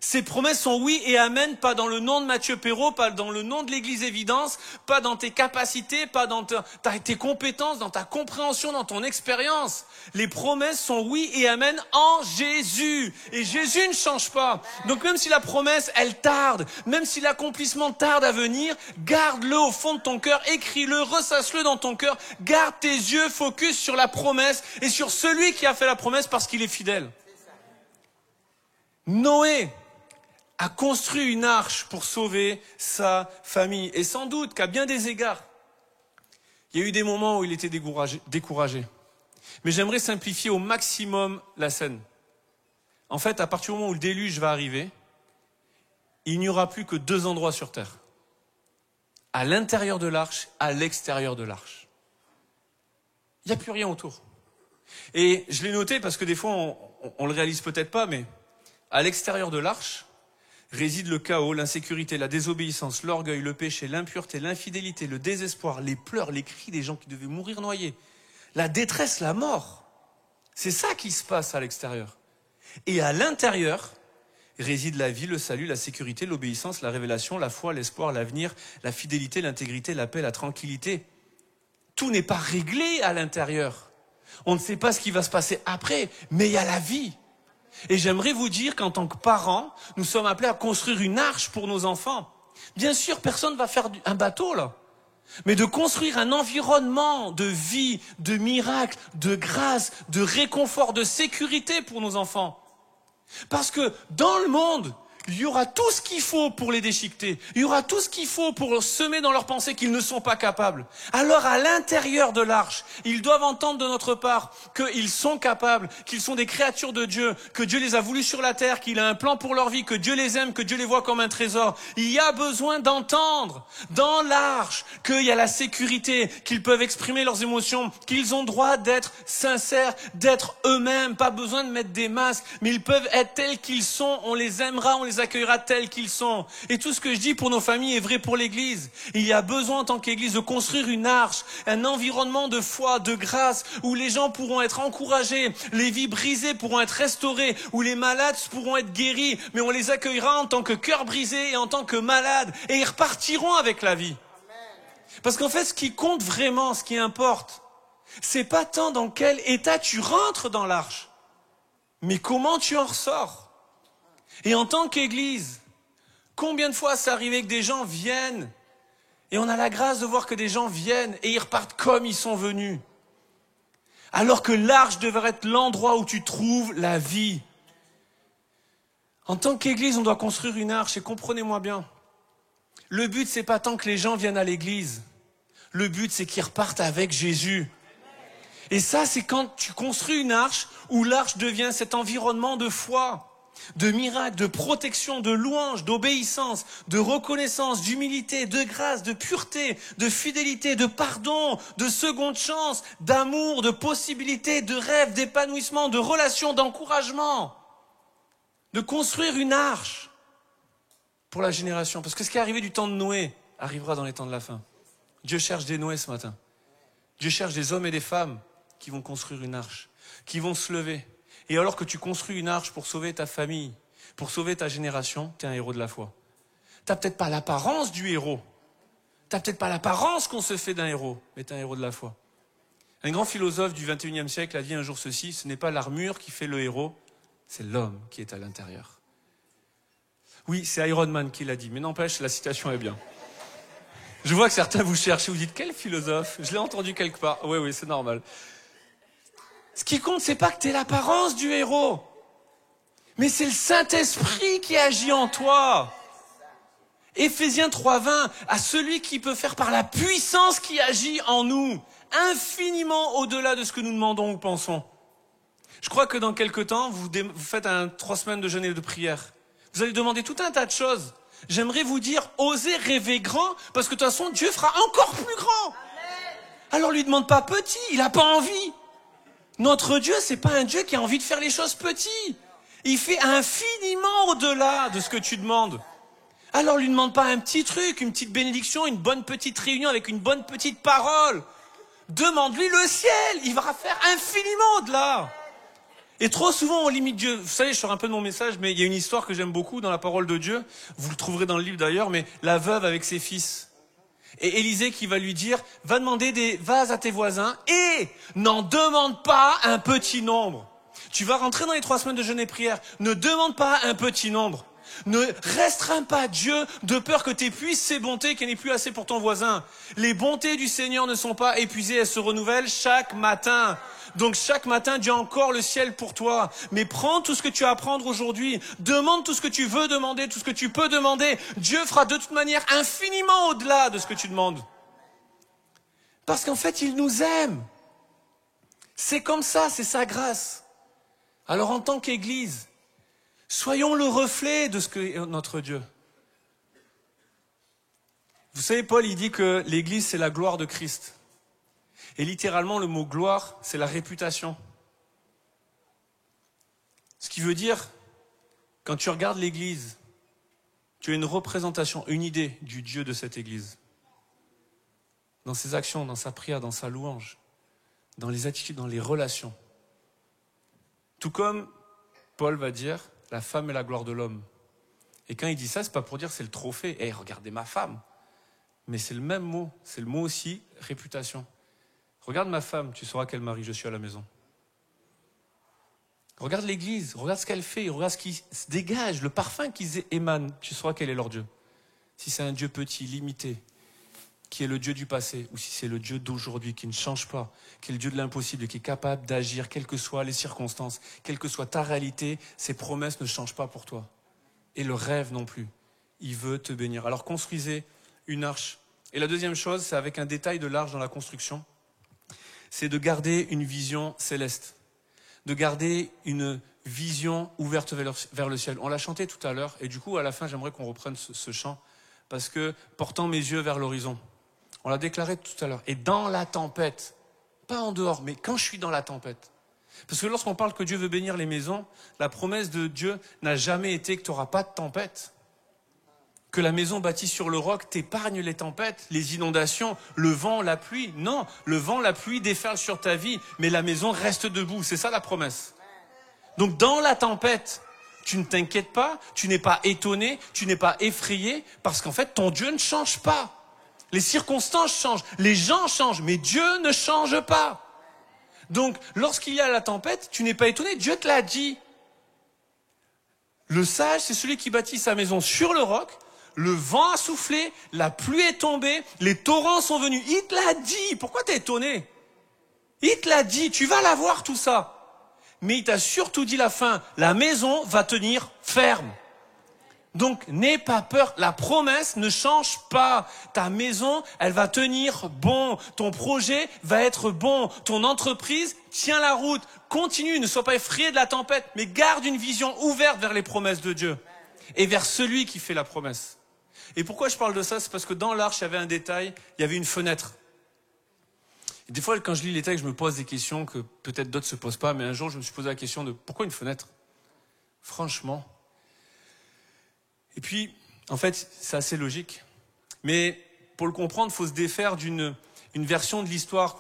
Speaker 2: Ces promesses sont oui et amen, pas dans le nom de Mathieu Perrault, pas dans le nom de l'Église Évidence, pas dans tes capacités, pas dans tes compétences, dans ta compréhension, dans ton expérience. Les promesses sont oui et amen en Jésus. Et Jésus ne change pas. Donc même si la promesse, elle tarde, même si l'accomplissement tarde à venir, garde-le au fond de ton cœur, écris-le, ressasse-le dans ton cœur, garde tes yeux focus sur la promesse et sur celui qui a fait la promesse parce qu'il est fidèle. Noé a construit une arche pour sauver sa famille. Et sans doute qu'à bien des égards, il y a eu des moments où il était découragé. Mais j'aimerais simplifier au maximum la scène. En fait, à partir du moment où le déluge va arriver, il n'y aura plus que 2 endroits sur terre. À l'intérieur de l'arche, à l'extérieur de l'arche. Il n'y a plus rien autour. Et je l'ai noté parce que des fois, on le réalise peut-être pas, mais à l'extérieur de l'arche, réside le chaos, l'insécurité, la désobéissance, l'orgueil, le péché, l'impureté, l'infidélité, le désespoir, les pleurs, les cris des gens qui devaient mourir noyés, la détresse, la mort. C'est ça qui se passe à l'extérieur. Et à l'intérieur réside la vie, le salut, la sécurité, l'obéissance, la révélation, la foi, l'espoir, l'avenir, la fidélité, l'intégrité, la paix, la tranquillité. Tout n'est pas réglé à l'intérieur. On ne sait pas ce qui va se passer après, mais il y a la vie. Et j'aimerais vous dire qu'en tant que parents, nous sommes appelés à construire une arche pour nos enfants. Bien sûr, personne ne va faire un bateau, là. Mais de construire un environnement de vie, de miracle, de grâce, de réconfort, de sécurité pour nos enfants. Parce que dans le monde, il y aura tout ce qu'il faut pour les déchiqueter. Il y aura tout ce qu'il faut pour semer dans leur pensée qu'ils ne sont pas capables. Alors à l'intérieur de l'arche, ils doivent entendre de notre part qu'ils sont capables, qu'ils sont des créatures de Dieu, que Dieu les a voulus sur la terre, qu'il a un plan pour leur vie, que Dieu les aime, que Dieu les voit comme un trésor. Il y a besoin d'entendre dans l'arche qu'il y a la sécurité, qu'ils peuvent exprimer leurs émotions, qu'ils ont droit d'être sincères, d'être eux-mêmes, pas besoin de mettre des masques, mais ils peuvent être tels qu'ils sont, on les aimera, on les accueillera tels qu'ils sont. Et tout ce que je dis pour nos familles est vrai pour l'Église. Il y a besoin en tant qu'Église de construire une arche, un environnement de foi, de grâce, où les gens pourront être encouragés, les vies brisées pourront être restaurées, où les malades pourront être guéris, mais on les accueillera en tant que cœur brisé et en tant que malades, et ils repartiront avec la vie. Parce qu'en fait, ce qui compte vraiment, ce qui importe, c'est pas tant dans quel état tu rentres dans l'arche, mais comment tu en ressors. Et en tant qu'Église, combien de fois c'est arrivé que des gens viennent et on a la grâce de voir que des gens viennent et ils repartent comme ils sont venus. Alors que l'arche devrait être l'endroit où tu trouves la vie. En tant qu'Église, on doit construire une arche et comprenez-moi bien. Le but, c'est pas tant que les gens viennent à l'Église. Le but, c'est qu'ils repartent avec Jésus. Et ça, c'est quand tu construis une arche où l'arche devient cet environnement de foi, de miracles, de protection, de louange, d'obéissance, de reconnaissance, d'humilité, de grâce, de pureté, de fidélité, de pardon, de seconde chance, d'amour, de possibilités, de rêves, d'épanouissement, de relations, d'encouragement. De construire une arche pour la génération. Parce que ce qui est arrivé du temps de Noé arrivera dans les temps de la fin. Dieu cherche des Noé ce matin. Dieu cherche des hommes et des femmes qui vont construire une arche, qui vont se lever. Et alors que tu construis une arche pour sauver ta famille, pour sauver ta génération, tu es un héros de la foi. Tu n'as peut-être pas l'apparence du héros. Tu n'as peut-être pas l'apparence qu'on se fait d'un héros, mais tu es un héros de la foi. Un grand philosophe du 21e siècle a dit un jour ceci, ce n'est pas l'armure qui fait le héros, c'est l'homme qui est à l'intérieur. Oui, c'est Iron Man qui l'a dit, mais n'empêche, la citation est bien. Je vois que certains vous cherchez, vous dites, quel philosophe? Je l'ai entendu quelque part. Oui, c'est normal. Ce qui compte, c'est pas que tu aies l'apparence du héros, mais c'est le Saint-Esprit qui agit en toi. Éphésiens 3:20, à celui qui peut faire par la puissance qui agit en nous, infiniment au-delà de ce que nous demandons ou pensons. Je crois que dans quelques temps, vous faites 3 semaines de jeûne et de prière. Vous allez demander tout un tas de choses. J'aimerais vous dire, osez rêver grand, parce que de toute façon, Dieu fera encore plus grand. Alors lui demande pas petit, il n'a pas envie. Notre Dieu, c'est pas un Dieu qui a envie de faire les choses petits. Il fait infiniment au-delà de ce que tu demandes. Alors lui demande pas un petit truc, une petite bénédiction, une bonne petite réunion avec une bonne petite parole. Demande-lui le ciel, il va faire infiniment au-delà. Et trop souvent, on limite Dieu. Vous savez, je sors un peu de mon message, mais il y a une histoire que j'aime beaucoup dans la parole de Dieu. Vous le trouverez dans le livre d'ailleurs, mais la veuve avec ses fils. Et Élisée qui va lui dire, va demander des vases à tes voisins et n'en demande pas un petit nombre. Tu vas rentrer dans les 3 semaines de jeûne et prière. Ne demande pas un petit nombre. Ne restreins pas Dieu de peur que tu épuises ses bontés, qu'il n'y ait plus assez pour ton voisin. Les bontés du Seigneur ne sont pas épuisées, elles se renouvellent chaque matin. Donc chaque matin, Dieu a encore le ciel pour toi. Mais prends tout ce que tu as à prendre aujourd'hui. Demande tout ce que tu veux demander, tout ce que tu peux demander. Dieu fera de toute manière infiniment au-delà de ce que tu demandes. Parce qu'en fait, il nous aime. C'est comme ça, c'est sa grâce. Alors en tant qu'Église, soyons le reflet de ce qu'est notre Dieu. Vous savez, Paul, il dit que l'Église, c'est la gloire de Christ. Et littéralement, le mot gloire, c'est la réputation. Ce qui veut dire, quand tu regardes l'Église, tu as une représentation, une idée du Dieu de cette Église. Dans ses actions, dans sa prière, dans sa louange, dans les attitudes, dans les relations. Tout comme Paul va dire, la femme est la gloire de l'homme. Et quand il dit ça, c'est pas pour dire c'est le trophée. Eh, regardez ma femme. Mais c'est le même mot. C'est le mot aussi, réputation. Regarde ma femme, tu sauras quel mari je suis à la maison. Regarde l'église, regarde ce qu'elle fait, regarde ce qui se dégage, le parfum qui émane, tu sauras quel est leur Dieu. Si c'est un Dieu petit, limité, qui est le Dieu du passé, ou si c'est le Dieu d'aujourd'hui, qui ne change pas, qui est le Dieu de l'impossible, qui est capable d'agir, quelles que soient les circonstances, quelle que soit ta réalité, ses promesses ne changent pas pour toi. Et le rêve non plus. Il veut te bénir. Alors construisez une arche. Et la deuxième chose, c'est avec un détail de l'arche dans la construction, c'est de garder une vision céleste. De garder une vision ouverte vers le ciel. On l'a chanté tout à l'heure, et du coup, à la fin, j'aimerais qu'on reprenne ce chant, parce que portant mes yeux vers l'horizon, on l'a déclaré tout à l'heure, et dans la tempête, pas en dehors, mais quand je suis dans la tempête. Parce que lorsqu'on parle que Dieu veut bénir les maisons, la promesse de Dieu n'a jamais été que tu n'auras pas de tempête. Que la maison bâtie sur le roc t'épargne les tempêtes, les inondations, le vent, la pluie. Non, le vent, la pluie déferlent sur ta vie, mais la maison reste debout. C'est ça la promesse. Donc dans la tempête, tu ne t'inquiètes pas, tu n'es pas étonné, tu n'es pas effrayé, parce qu'en fait, ton Dieu ne change pas. Les circonstances changent, les gens changent, mais Dieu ne change pas. Donc, lorsqu'il y a la tempête, tu n'es pas étonné, Dieu te l'a dit. Le sage, c'est celui qui bâtit sa maison sur le roc, le vent a soufflé, la pluie est tombée, les torrents sont venus. Il te l'a dit, pourquoi t'es étonné? Il te l'a dit, tu vas l'avoir tout ça. Mais il t'a surtout dit la fin, la maison va tenir ferme. Donc, n'aie pas peur, la promesse ne change pas. Ta maison, elle va tenir bon. Ton projet va être bon. Ton entreprise tient la route. Continue, ne sois pas effrayé de la tempête, mais garde une vision ouverte vers les promesses de Dieu et vers celui qui fait la promesse. Et pourquoi je parle de ça? C'est parce que dans l'arche, il y avait un détail, il y avait une fenêtre. Et des fois, quand je lis les textes, je me pose des questions que peut-être d'autres ne se posent pas, mais un jour, je me suis posé la question de pourquoi une fenêtre? Franchement. Et puis, en fait, c'est assez logique. Mais pour le comprendre, il faut se défaire d'une version de l'histoire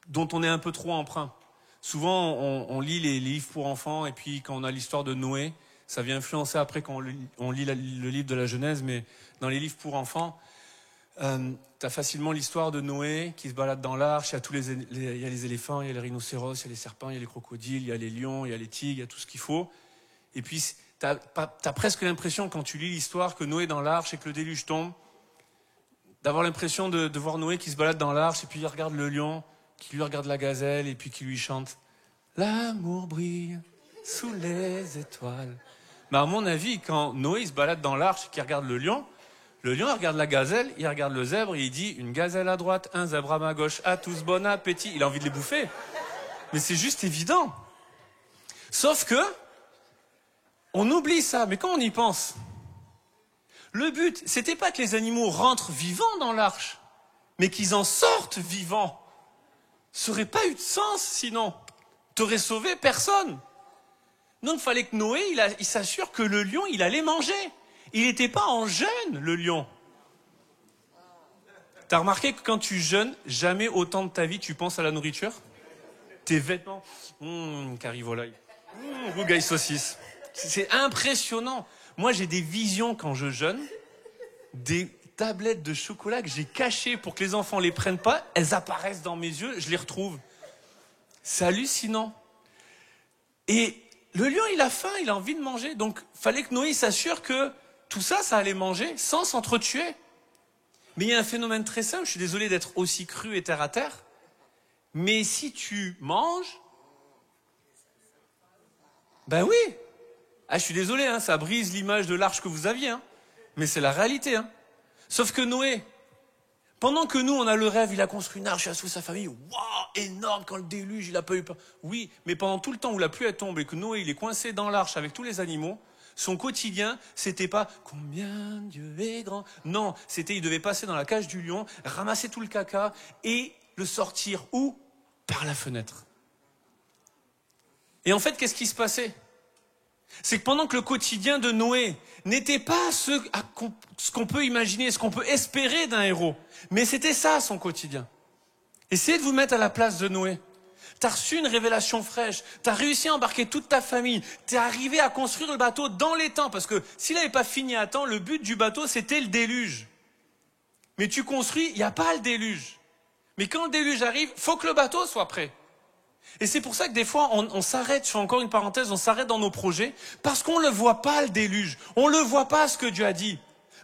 Speaker 2: dont on est un peu trop emprunt. Souvent, on lit les livres pour enfants, et puis quand on a l'histoire de Noé, ça vient influencer après quand on lit le livre de la Genèse, mais dans les livres pour enfants, tu as facilement l'histoire de Noé qui se balade dans l'arche, il y a les éléphants, il y a les rhinocéros, il y a les serpents, il y a les crocodiles, il y a les lions, il y a les tigres, il y a tout ce qu'il faut. Et puis, t'as presque l'impression, quand tu lis l'histoire, que Noé est dans l'arche et que le déluge tombe, d'avoir l'impression de voir Noé qui se balade dans l'arche et puis il regarde le lion, qui lui regarde la gazelle et puis qui lui chante « L'amour brille sous les étoiles ». Mais à mon avis, quand Noé se balade dans l'arche et qu'il regarde le lion, il regarde la gazelle, il regarde le zèbre et il dit « Une gazelle à droite, un zèbre à ma gauche, à tous bon appétit ». Il a envie de les bouffer. Mais c'est juste évident. Sauf que, on oublie ça, mais quand on y pense, le but, c'était pas que les animaux rentrent vivants dans l'arche, mais qu'ils en sortent vivants. Ça n'aurait pas eu de sens sinon. T'aurais sauvé personne. Donc il fallait que Noé, il s'assure que le lion, il allait manger. Il n'était pas en jeûne, le lion. T'as remarqué que quand tu jeûnes, jamais autant de ta vie tu penses à la nourriture? Tes vêtements, curry volaille, rougaille saucisse. C'est impressionnant. Moi, j'ai des visions quand je jeûne, des tablettes de chocolat que j'ai cachées pour que les enfants les prennent pas, elles apparaissent dans mes yeux, je les retrouve. C'est hallucinant. Et le lion, il a faim, il a envie de manger. Donc, fallait que Noé s'assure que tout ça, ça allait manger sans s'entretuer. Mais il y a un phénomène très simple, je suis désolé d'être aussi cru et terre à terre, mais si tu manges, ben oui. Ah, je suis désolé, hein, ça brise l'image de l'arche que vous aviez, hein, mais c'est la réalité. Hein. Sauf que Noé, pendant que nous, on a le rêve, il a construit une arche, il a sauvé sa famille, waouh, énorme, quand le déluge, il a pas eu peur. Oui, mais pendant tout le temps où la pluie est tombée, que Noé, il est coincé dans l'arche avec tous les animaux, son quotidien, c'était pas « Combien Dieu est grand ?» Non, c'était il devait passer dans la cage du lion, ramasser tout le caca et le sortir où? Par la fenêtre. Et en fait, qu'est-ce qui se passait? C'est que pendant que le quotidien de Noé n'était pas ce qu'on peut imaginer, ce qu'on peut espérer d'un héros, mais c'était ça son quotidien. Essayez de vous mettre à la place de Noé. T'as reçu une révélation fraîche, t'as réussi à embarquer toute ta famille, t'es arrivé à construire le bateau dans les temps, parce que s'il n'avait pas fini à temps, le but du bateau c'était le déluge. Mais tu construis, il n'y a pas le déluge. Mais quand le déluge arrive, faut que le bateau soit prêt. Et c'est pour ça que des fois, on s'arrête, je fais encore une parenthèse, on s'arrête dans nos projets, parce qu'on ne le voit pas, le déluge. On ne le voit pas, ce que Dieu a dit.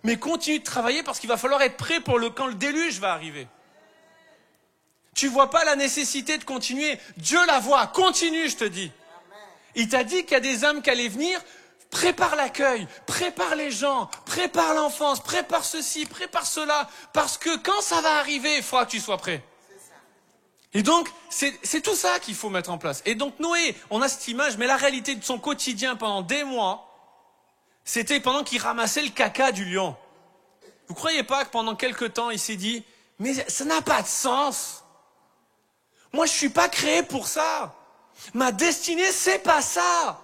Speaker 2: Mais continue de travailler, parce qu'il va falloir être prêt quand le déluge va arriver. Tu vois pas la nécessité de continuer. Dieu la voit. Continue, je te dis. Il t'a dit qu'il y a des âmes qui allaient venir. Prépare l'accueil, prépare les gens, prépare l'enfance, prépare ceci, prépare cela, parce que quand ça va arriver, il faudra que tu sois prêt. Et donc, c'est tout ça qu'il faut mettre en place. Et donc Noé, on a cette image, mais la réalité de son quotidien pendant des mois, c'était pendant qu'il ramassait le caca du lion. Vous croyez pas que pendant quelques temps, il s'est dit, mais ça n'a pas de sens. Moi, je suis pas créé pour ça. Ma destinée, c'est pas ça.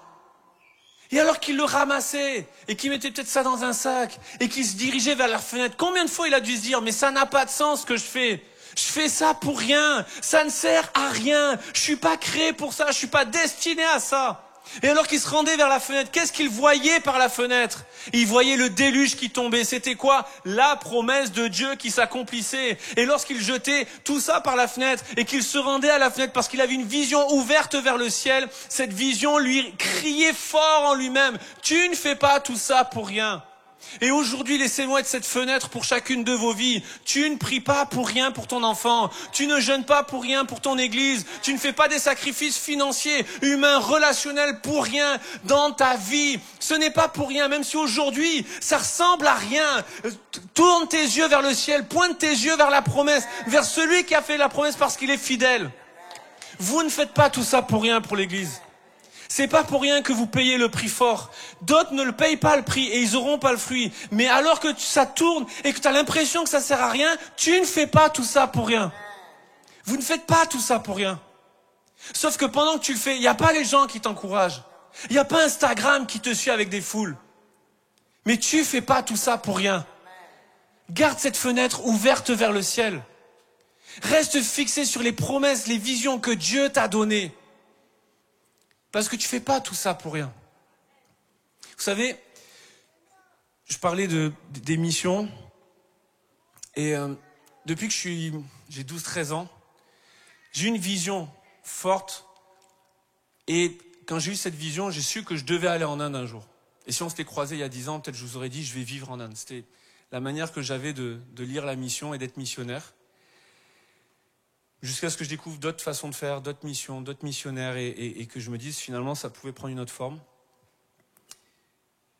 Speaker 2: Et alors qu'il le ramassait, et qu'il mettait peut-être ça dans un sac, et qu'il se dirigeait vers la fenêtre, combien de fois il a dû se dire, mais ça n'a pas de sens ce que je fais. Je fais ça pour rien. Ça ne sert à rien. Je suis pas créé pour ça. Je suis pas destiné à ça. Et alors qu'il se rendait vers la fenêtre, qu'est-ce qu'il voyait par la fenêtre? Il voyait le déluge qui tombait. C'était quoi? La promesse de Dieu qui s'accomplissait. Et lorsqu'il jetait tout ça par la fenêtre et qu'il se rendait à la fenêtre parce qu'il avait une vision ouverte vers le ciel, cette vision lui criait fort en lui-même. Tu ne fais pas tout ça pour rien. Et aujourd'hui, laissez-moi être cette fenêtre pour chacune de vos vies. Tu ne pries pas pour rien pour ton enfant. Tu ne jeûnes pas pour rien pour ton église. Tu ne fais pas des sacrifices financiers, humains, relationnels pour rien dans ta vie. Ce n'est pas pour rien, même si aujourd'hui, ça ressemble à rien. Tourne tes yeux vers le ciel, pointe tes yeux vers la promesse, vers celui qui a fait la promesse parce qu'il est fidèle. Vous ne faites pas tout ça pour rien pour l'église. C'est pas pour rien que vous payez le prix fort. D'autres ne le payent pas le prix et ils auront pas le fruit. Mais alors que ça tourne et que tu as l'impression que ça sert à rien, tu ne fais pas tout ça pour rien. Vous ne faites pas tout ça pour rien. Sauf que pendant que tu le fais, il n'y a pas les gens qui t'encouragent. Il n'y a pas Instagram qui te suit avec des foules. Mais tu fais pas tout ça pour rien. Garde cette fenêtre ouverte vers le ciel. Reste fixé sur les promesses, les visions que Dieu t'a données. Parce que tu fais pas tout ça pour rien. Vous savez, je parlais des missions. Et depuis que j'ai 12-13 ans, j'ai une vision forte. Et quand j'ai eu cette vision, j'ai su que je devais aller en Inde un jour. Et si on s'était croisés il y a 10 ans, peut-être je vous aurais dit, je vais vivre en Inde. C'était la manière que j'avais de lire la mission et d'être missionnaire. Jusqu'à ce que je découvre d'autres façons de faire, d'autres missions, d'autres missionnaires, et que je me dise finalement ça pouvait prendre une autre forme.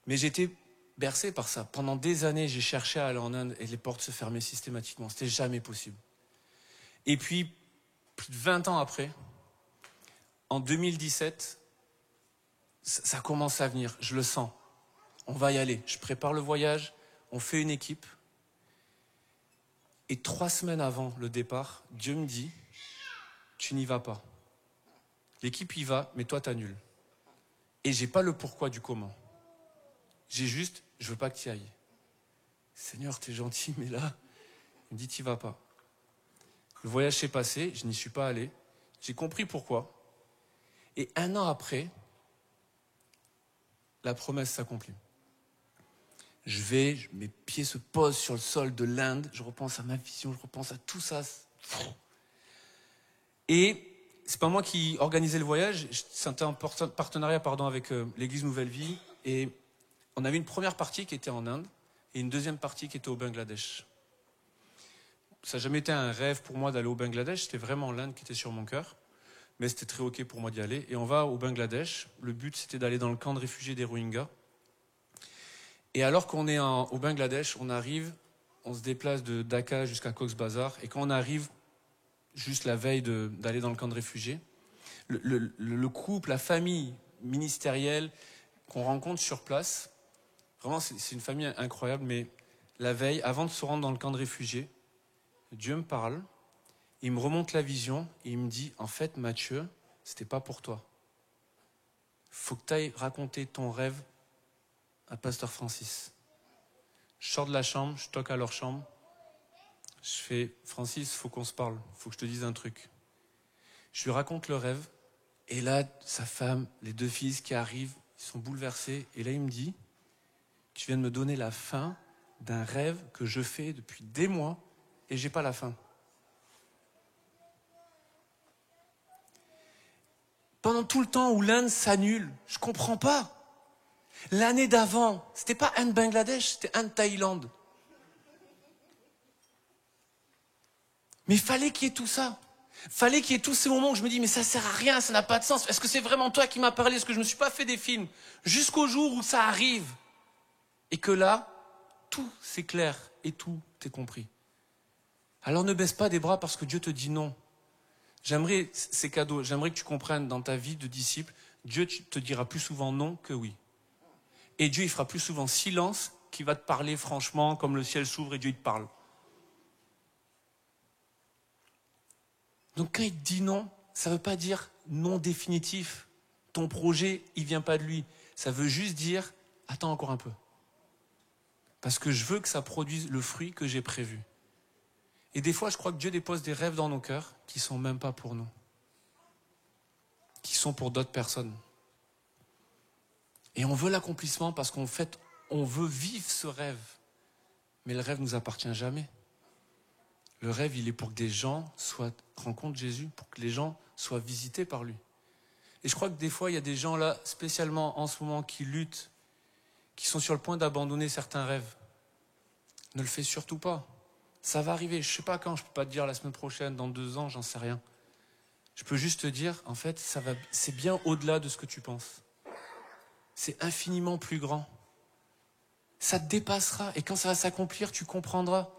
Speaker 2: Mais j'étais bercé par ça. Pendant des années, j'ai cherché à aller en Inde et les portes se fermaient systématiquement. C'était jamais possible. Et puis, plus de 20 ans après, en 2017, ça commence à venir, je le sens. On va y aller. Je prépare le voyage, on fait une équipe. Et 3 semaines avant le départ, Dieu me dit, tu n'y vas pas. L'équipe y va, mais toi t'annules. Et j'ai pas le pourquoi du comment. J'ai juste, je veux pas que tu y ailles. Seigneur, t'es gentil, mais là, il me dit, t'y vas pas. Le voyage s'est passé, je n'y suis pas allé. J'ai compris pourquoi. Et 1 an après, la promesse s'accomplit. Mes pieds se posent sur le sol de l'Inde, je repense à ma vision, je repense à tout ça. Et c'est pas moi qui organisais le voyage, c'était un partenariat avec l'église Nouvelle Vie. Et on avait une première partie qui était en Inde et une deuxième partie qui était au Bangladesh. Ça n'a jamais été un rêve pour moi d'aller au Bangladesh, c'était vraiment l'Inde qui était sur mon cœur. Mais c'était très ok pour moi d'y aller. Et on va au Bangladesh, le but c'était d'aller dans le camp de réfugiés des Rohingyas. Et alors qu'on est au Bangladesh, on se déplace de Dhaka jusqu'à Cox's Bazar. Et quand on arrive, juste la veille d'aller dans le camp de réfugiés, le couple, la famille ministérielle qu'on rencontre sur place, vraiment c'est une famille incroyable, mais la veille, avant de se rendre dans le camp de réfugiés, Dieu me parle, il me remonte la vision et il me dit, en fait Mathieu, c'était pas pour toi. Faut que tu ailles raconter ton rêve à Pasteur Francis. Je sors de la chambre, je toque à leur chambre. Je fais, Francis, faut qu'on se parle, faut que je te dise un truc. Je lui raconte le rêve, et là, sa femme, les 2 fils qui arrivent, ils sont bouleversés. Et là, il me dit, tu viens de me donner la fin d'un rêve que je fais depuis des mois, et j'ai pas la fin. Pendant tout le temps où l'Inde s'annule, je comprends pas. L'année d'avant, c'était pas Inde Bangladesh, c'était Inde Thaïlande. Mais il fallait qu'il y ait tout ça. Fallait qu'il y ait tous ces moments où je me dis, mais ça sert à rien, ça n'a pas de sens. Est-ce que c'est vraiment toi qui m'as parlé? Est-ce que je ne me suis pas fait des films? Jusqu'au jour où ça arrive. Et que là, tout s'éclaire et tout est compris. Alors ne baisse pas des bras parce que Dieu te dit non. J'aimerais, c'est cadeau, j'aimerais que tu comprennes dans ta vie de disciple, Dieu te dira plus souvent non que oui. Et Dieu, il fera plus souvent silence qu'il va te parler franchement, comme le ciel s'ouvre et Dieu, il te parle. Donc quand il te dit non, ça ne veut pas dire non définitif. Ton projet, il ne vient pas de lui. Ça veut juste dire, attends encore un peu. Parce que je veux que ça produise le fruit que j'ai prévu. Et des fois, je crois que Dieu dépose des rêves dans nos cœurs qui ne sont même pas pour nous. Qui sont pour d'autres personnes. Et on veut l'accomplissement parce qu'en fait, on veut vivre ce rêve. Mais le rêve ne nous appartient jamais. Le rêve, il est pour que des gens rencontrent Jésus, pour que les gens soient visités par lui. Et je crois que des fois, il y a des gens là, spécialement en ce moment, qui luttent, qui sont sur le point d'abandonner certains rêves. Ne le fais surtout pas. Ça va arriver. Je ne sais pas quand, je ne peux pas te dire la semaine prochaine, dans 2 ans, j'en sais rien. Je peux juste te dire, en fait, c'est bien au-delà de ce que tu penses. C'est infiniment plus grand. Ça te dépassera. Et quand ça va s'accomplir, tu comprendras.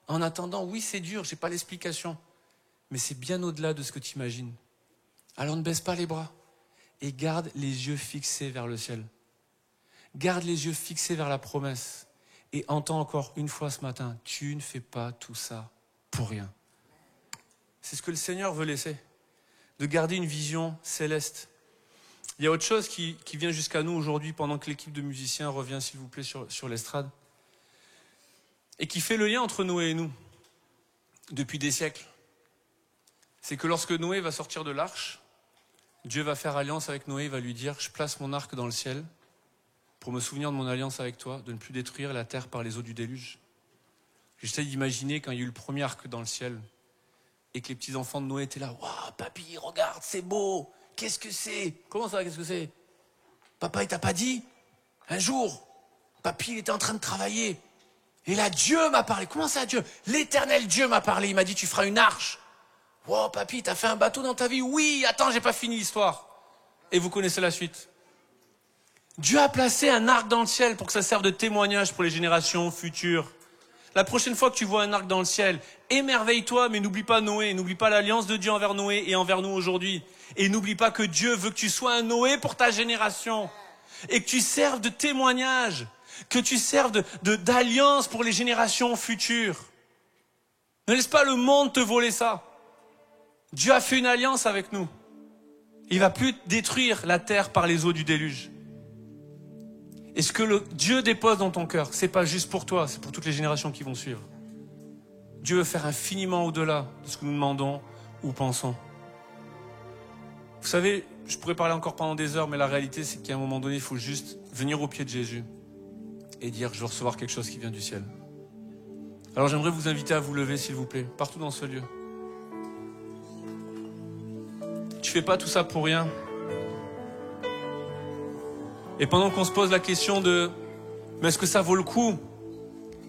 Speaker 2: En attendant, oui, c'est dur, je n'ai pas l'explication. Mais c'est bien au-delà de ce que tu imagines. Alors ne baisse pas les bras. Et garde les yeux fixés vers le ciel. Garde les yeux fixés vers la promesse. Et entends encore une fois ce matin, tu ne fais pas tout ça pour rien. C'est ce que le Seigneur veut laisser. De garder une vision céleste. Il y a autre chose qui vient jusqu'à nous aujourd'hui pendant que l'équipe de musiciens revient, s'il vous plaît, sur l'estrade. Et qui fait le lien entre Noé et nous, depuis des siècles. C'est que lorsque Noé va sortir de l'arche, Dieu va faire alliance avec Noé, il va lui dire « Je place mon arc dans le ciel pour me souvenir de mon alliance avec toi, de ne plus détruire la terre par les eaux du déluge. » J'essaie d'imaginer quand il y a eu le premier arc dans le ciel et que les petits-enfants de Noé étaient là « Waouh, papy, regarde, c'est beau, qu'est-ce que c'est ?»« Comment ça, qu'est-ce que c'est ?»« Papa, il t'a pas dit ? Un jour, papy, il était en train de travailler. » Et là, Dieu m'a parlé. Comment ça, Dieu? L'éternel Dieu m'a parlé. Il m'a dit, tu feras une arche. Wow, papy, t'as fait un bateau dans ta vie? Oui, attends, j'ai pas fini l'histoire. Et vous connaissez la suite. Dieu a placé un arc dans le ciel pour que ça serve de témoignage pour les générations futures. La prochaine fois que tu vois un arc dans le ciel, émerveille-toi, mais n'oublie pas Noé. N'oublie pas l'alliance de Dieu envers Noé et envers nous aujourd'hui. Et n'oublie pas que Dieu veut que tu sois un Noé pour ta génération. Et que tu serves de témoignage. Que tu serves d'alliance pour les générations futures. Ne laisse pas le monde te voler ça. Dieu a fait une alliance avec nous. Il ne va plus détruire la terre par les eaux du déluge. Et ce que Dieu dépose dans ton cœur, ce n'est pas juste pour toi, c'est pour toutes les générations qui vont suivre. Dieu veut faire infiniment au-delà de ce que nous demandons ou pensons. Vous savez, je pourrais parler encore pendant des heures, mais la réalité, c'est qu'à un moment donné, il faut juste venir au pied de Jésus et dire, je veux recevoir quelque chose qui vient du ciel. Alors j'aimerais vous inviter à vous lever, s'il vous plaît, partout dans ce lieu. Tu fais pas tout ça pour rien. Et pendant qu'on se pose la question de, mais est-ce que ça vaut le coup?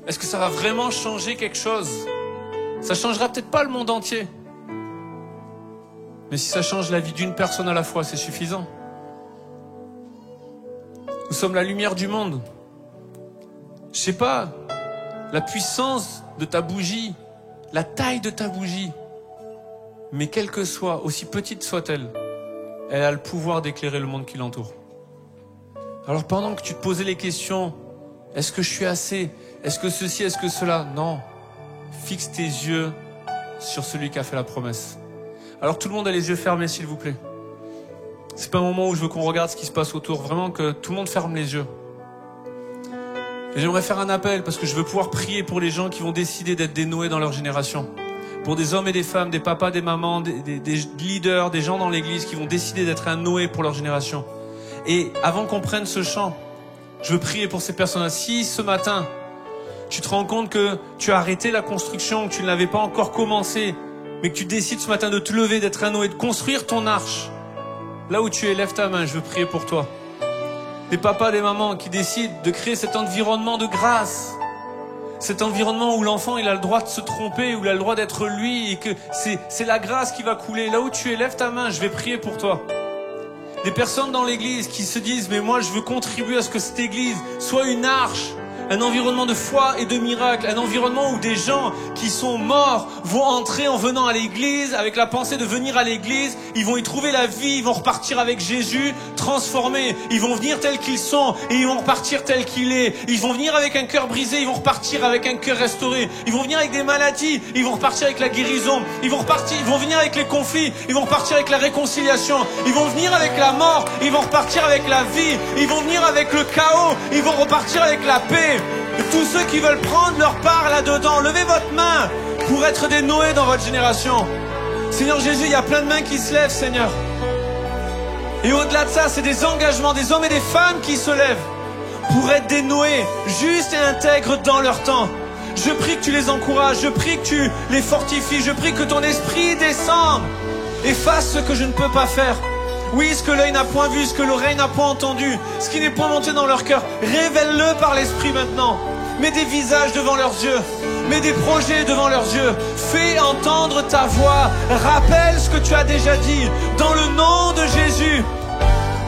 Speaker 2: Est-ce que ça va vraiment changer quelque chose? Ça changera peut-être pas le monde entier. Mais si ça change la vie d'une personne à la fois, c'est suffisant. Nous sommes la lumière du monde. Je sais pas, la puissance de ta bougie, la taille de ta bougie, mais quelle que soit, aussi petite soit-elle, elle a le pouvoir d'éclairer le monde qui l'entoure. Alors pendant que tu te posais les questions, est-ce que je suis assez? Est-ce que ceci, est-ce que cela? Non. Fixe tes yeux sur celui qui a fait la promesse. Alors tout le monde a les yeux fermés, s'il vous plaît. C'est pas un moment où je veux qu'on regarde ce qui se passe autour. Vraiment que tout le monde ferme les yeux. Et j'aimerais faire un appel parce que je veux pouvoir prier pour les gens qui vont décider d'être des Noé dans leur génération. Pour des hommes et des femmes, des papas, des mamans, des leaders, des gens dans l'église qui vont décider d'être un Noé pour leur génération. Et avant qu'on prenne ce chant, je veux prier pour ces personnes-là. Si ce matin, tu te rends compte que tu as arrêté la construction, que tu ne l'avais pas encore commencé, mais que tu décides ce matin de te lever, d'être un Noé, de construire ton arche, là où tu es, lève ta main, je veux prier pour toi. Des papas, des mamans qui décident de créer cet environnement de grâce, Cet environnement où l'enfant il a le droit de se tromper, où il a le droit d'être lui et que c'est la grâce qui va couler. Là où tu es, lève ta main, je vais prier pour toi. Des personnes dans l'église qui se disent mais moi je veux contribuer à ce que cette église soit une arche, un environnement de foi et de miracles, un environnement où des gens qui sont morts vont entrer en venant à l'église avec la pensée de venir à l'église, ils vont y trouver la vie, ils vont repartir avec Jésus transformés, ils vont venir tels qu'ils sont et ils vont repartir tels qu'il est, ils vont venir avec un cœur brisé, ils vont repartir avec un cœur restauré, ils vont venir avec des maladies, ils vont repartir avec la guérison, ils vont venir avec les conflits, ils vont repartir avec la réconciliation, ils vont venir avec la mort, ils vont repartir avec la vie, ils vont venir avec le chaos, ils vont repartir avec la paix. Et tous ceux qui veulent prendre leur part là-dedans, levez votre main pour être des Noé dans votre génération. Seigneur Jésus, il y a plein de mains qui se lèvent, Seigneur. Et au-delà de ça, c'est des engagements, des hommes et des femmes qui se lèvent pour être des Noé, justes et intègres dans leur temps. Je prie que tu les encourages, je prie que tu les fortifies, je prie que ton esprit descende et fasse ce que je ne peux pas faire. Oui, ce que l'œil n'a point vu, ce que l'oreille n'a point entendu, ce qui n'est point monté dans leur cœur, révèle-le par l'esprit maintenant. Mets des visages devant leurs yeux, mets des projets devant leurs yeux, fais entendre ta voix, rappelle ce que tu as déjà dit, dans le nom de Jésus.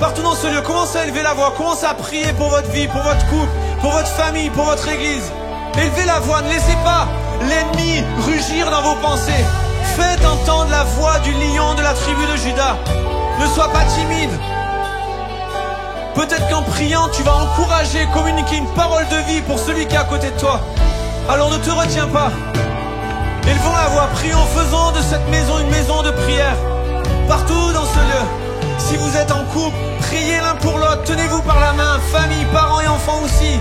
Speaker 2: Partout dans ce lieu, commencez à élever la voix, commencez à prier pour votre vie, pour votre couple, pour votre famille, pour votre église. Élevez la voix, ne laissez pas l'ennemi rugir dans vos pensées. Faites entendre la voix du lion de la tribu de Juda. Ne sois pas timide. Peut-être qu'en priant, tu vas encourager, communiquer une parole de vie pour celui qui est à côté de toi. Alors ne te retiens pas. Élevons la voix, prions, faisons de cette maison une maison de prière. Partout dans ce lieu. Si vous êtes en couple, priez l'un pour l'autre, tenez-vous par la main, famille, parents et enfants aussi.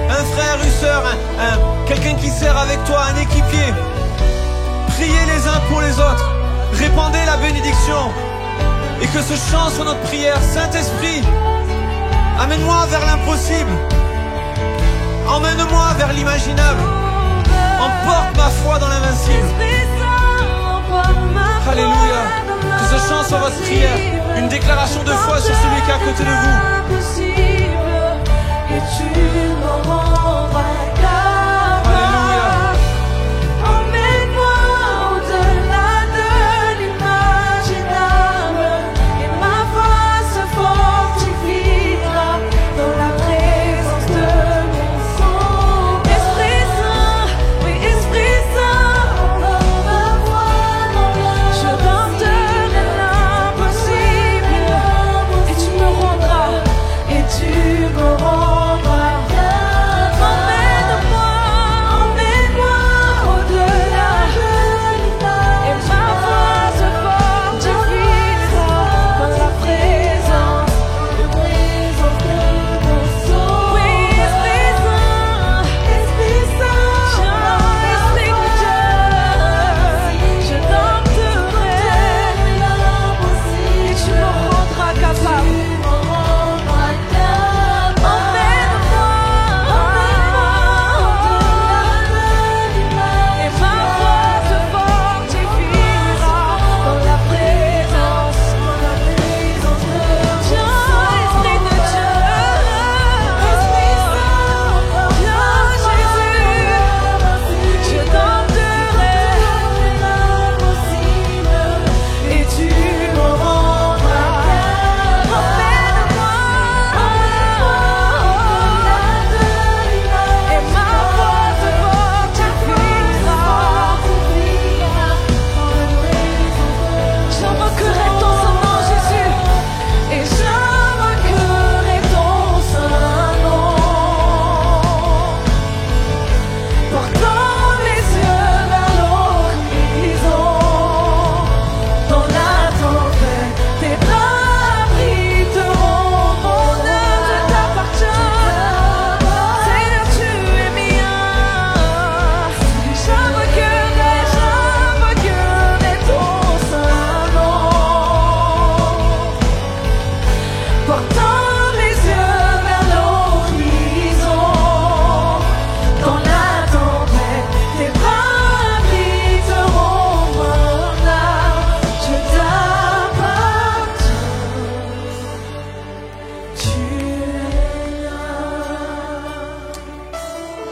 Speaker 2: Un frère, une sœur, quelqu'un qui sert avec toi, un équipier. Priez les uns pour les autres. Répandez la bénédiction. Et que ce chant soit notre prière. Saint-Esprit, amène-moi vers l'impossible. Emmène-moi vers l'imaginable. Emporte ma foi dans l'invincible. Alléluia. Que ce chant soit votre prière. Une déclaration de foi sur celui qui est à côté de vous. Alléluia.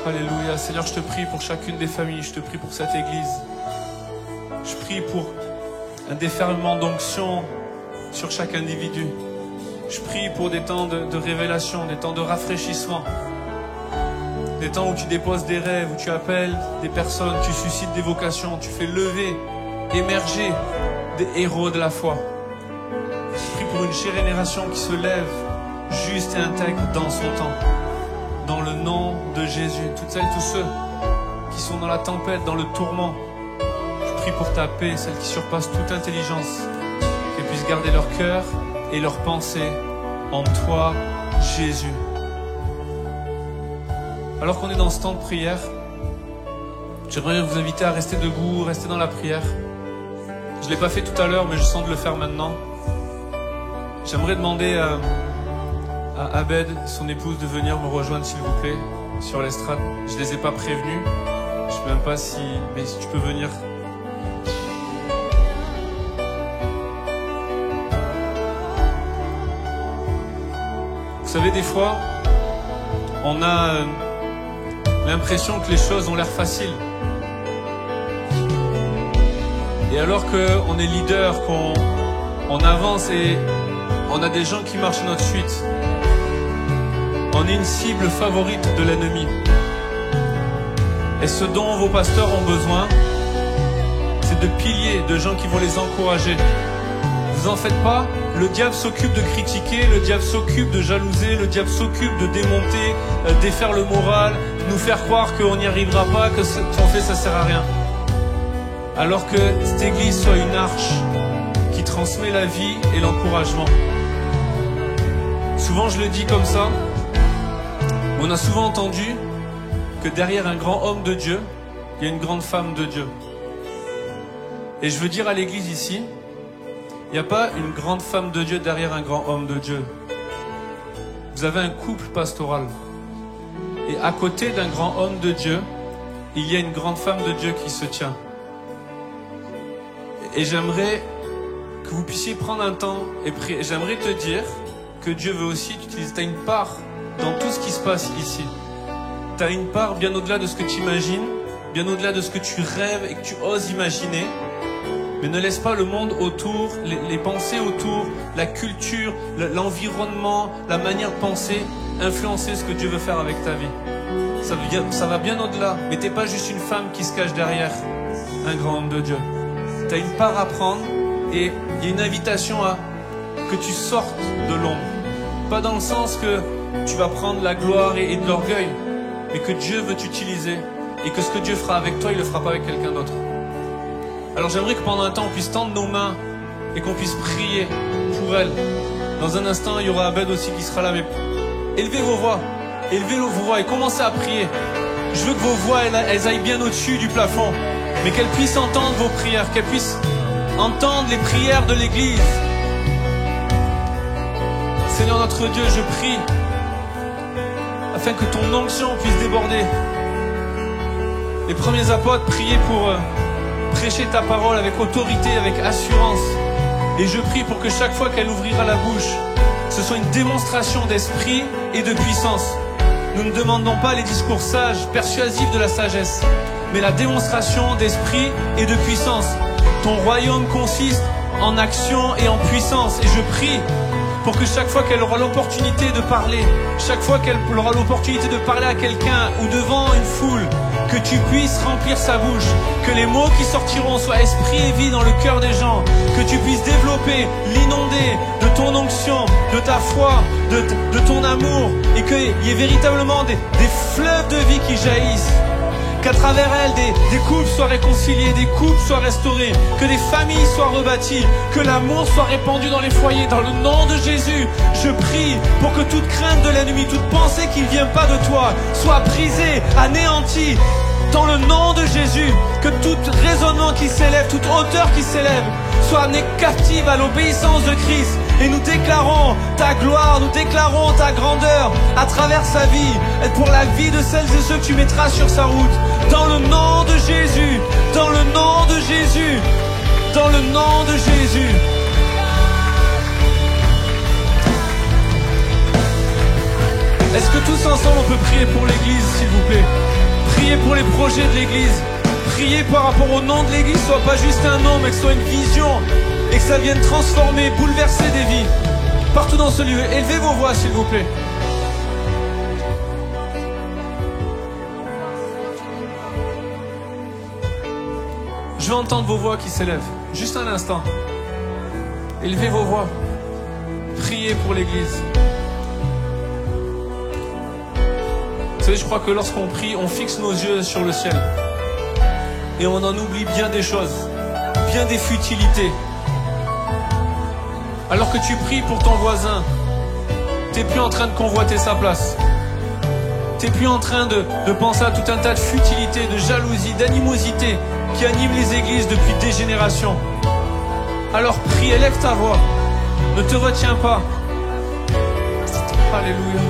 Speaker 2: Alléluia. Seigneur, je te prie pour chacune des familles. Je te prie pour cette église. Je prie pour un déferlement d'onction sur chaque individu. Je prie pour des temps de révélation, des temps de rafraîchissement. Des temps où tu déposes des rêves, où tu appelles des personnes, tu suscites des vocations, tu fais lever, émerger des héros de la foi. Je prie pour une génération qui se lève juste et intègre dans son temps. Dans le nom de Jésus, toutes celles, tous ceux qui sont dans la tempête, dans le tourment, je prie pour ta paix, celle qui surpasse toute intelligence, qu'elles puissent garder leur cœur et leurs pensées en toi, Jésus. Alors qu'on est dans ce temps de prière, j'aimerais vous inviter à rester debout, rester dans la prière. Je ne l'ai pas fait tout à l'heure, mais je sens de le faire maintenant. J'aimerais demander à Abed, son épouse, de venir me rejoindre, s'il vous plaît, sur l'estrade. Je ne les ai pas prévenus. Je ne sais même pas si... Mais si tu peux venir. Vous savez, des fois, on a l'impression que les choses ont l'air faciles. Et alors qu'on est leader, qu'on avance et on a des gens qui marchent à notre suite, on est une cible favorite de l'ennemi. Et ce dont vos pasteurs ont besoin, c'est de piliers, de gens qui vont les encourager. Vous en faites pas, le diable s'occupe de critiquer, le diable s'occupe de jalouser, le diable s'occupe de démonter, défaire le moral, nous faire croire qu'on n'y arrivera pas, que ce qu'on fait ça sert à rien. Alors que cette église soit une arche qui transmet la vie et l'encouragement. Souvent je le dis comme ça, on a souvent entendu que derrière un grand homme de Dieu, il y a une grande femme de Dieu. Et je veux dire à l'église ici, il n'y a pas une grande femme de Dieu derrière un grand homme de Dieu. Vous avez un couple pastoral. Et à côté d'un grand homme de Dieu, il y a une grande femme de Dieu qui se tient. Et j'aimerais que vous puissiez prendre un temps et prier. J'aimerais te dire que Dieu veut aussi t'utiliser. Tu as une part dans tout ce qui se passe ici. Tu as une part bien au-delà de ce que tu imagines, bien au-delà de ce que tu rêves et que tu oses imaginer. Mais ne laisse pas le monde autour, les pensées autour, la culture, l'environnement, la manière de penser, influencer ce que Dieu veut faire avec ta vie. Ça va bien au-delà. Mais t'es pas juste une femme qui se cache derrière un grand homme de Dieu. Tu as une part à prendre et il y a une invitation à que tu sortes de l'ombre. Pas dans le sens que tu vas prendre la gloire et de l'orgueil, mais que Dieu veut t'utiliser et que ce que Dieu fera avec toi, il le fera pas avec quelqu'un d'autre. Alors j'aimerais que pendant un temps, on puisse tendre nos mains et qu'on puisse prier pour elle. Dans un instant, il y aura Abed aussi qui sera là, mais élevez vos voix et commencez à prier. Je veux que vos voix, elles aillent bien au-dessus du plafond, mais qu'elles puissent entendre vos prières, qu'elles puissent entendre les prières de l'Église. Seigneur notre Dieu, je prie afin que ton onction puisse déborder. Les premiers apôtres priaient pour prêcher ta parole avec autorité, avec assurance. Et je prie pour que chaque fois qu'elle ouvrira la bouche, ce soit une démonstration d'esprit et de puissance. Nous ne demandons pas les discours sages, persuasifs de la sagesse, mais la démonstration d'esprit et de puissance. Ton royaume consiste en action et en puissance. Et je prie pour que chaque fois qu'elle aura l'opportunité de parler, chaque fois qu'elle aura l'opportunité de parler à quelqu'un ou devant une foule, que tu puisses remplir sa bouche, que les mots qui sortiront soient esprit et vie dans le cœur des gens, que tu puisses développer, l'inonder de ton onction, de ta foi, de ton amour, et qu'il y ait véritablement des fleuves de vie qui jaillissent. Qu'à travers elle, des couples soient réconciliés, des couples soient restaurés, que des familles soient rebâties, que l'amour soit répandu dans les foyers. Dans le nom de Jésus, je prie pour que toute crainte de l'ennemi, toute pensée qui ne vient pas de toi, soit brisée, anéantie. Dans le nom de Jésus, que tout raisonnement qui s'élève, toute hauteur qui s'élève, soit amenée captive à l'obéissance de Christ. Et nous déclarons ta gloire, nous déclarons ta grandeur à travers sa vie et pour la vie de celles et ceux que tu mettras sur sa route. Dans le nom de Jésus, dans le nom de Jésus, dans le nom de Jésus. Est-ce que tous ensemble on peut prier pour l'Église, s'il vous plaît? Priez pour les projets de l'église. Priez par rapport au nom de l'église, soit pas juste un nom, mais que ce soit une vision et que ça vienne transformer, bouleverser des vies. Partout dans ce lieu, élevez vos voix s'il vous plaît. Je veux entendre vos voix qui s'élèvent. Juste un instant. Élevez vos voix. Priez pour l'église. Vous savez, je crois que lorsqu'on prie, on fixe nos yeux sur le ciel. Et on en oublie bien des choses, bien des futilités. Alors que tu pries pour ton voisin, t'es plus en train de convoiter sa place. T'es plus en train de penser à tout un tas de futilités, de jalousie, d'animosité qui animent les églises depuis des générations. Alors prie, élève ta voix. Ne te retiens pas. Alléluia.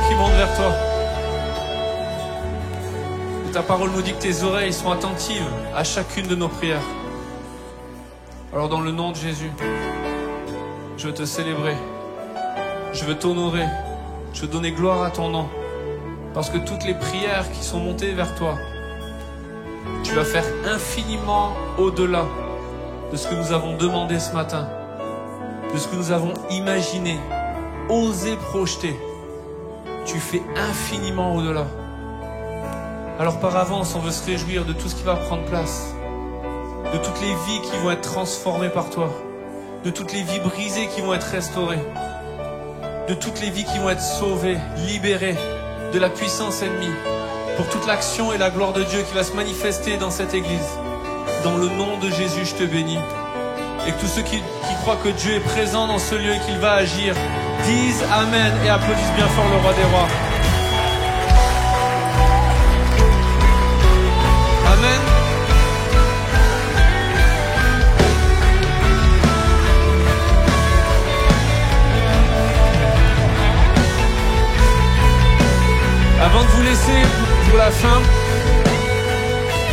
Speaker 2: Qui monte vers toi. Et ta parole nous dit que tes oreilles sont attentives à chacune de nos prières. Alors dans le nom de Jésus, je veux te célébrer, je veux t'honorer, je veux donner gloire à ton nom, parce que toutes les prières qui sont montées vers toi, tu vas faire infiniment au-delà de ce que nous avons demandé ce matin, de ce que nous avons imaginé, osé projeter. Tu fais infiniment au-delà. Alors par avance, on veut se réjouir de tout ce qui va prendre place, de toutes les vies qui vont être transformées par toi, de toutes les vies brisées qui vont être restaurées, de toutes les vies qui vont être sauvées, libérées de la puissance ennemie, pour toute l'action et la gloire de Dieu qui va se manifester dans cette église. Dans le nom de Jésus, je te bénis. Et que tous ceux qui croient que Dieu est présent dans ce lieu et qu'il va agir, disent Amen et applaudissent bien fort le roi des rois. Amen. Avant de vous laisser pour la fin,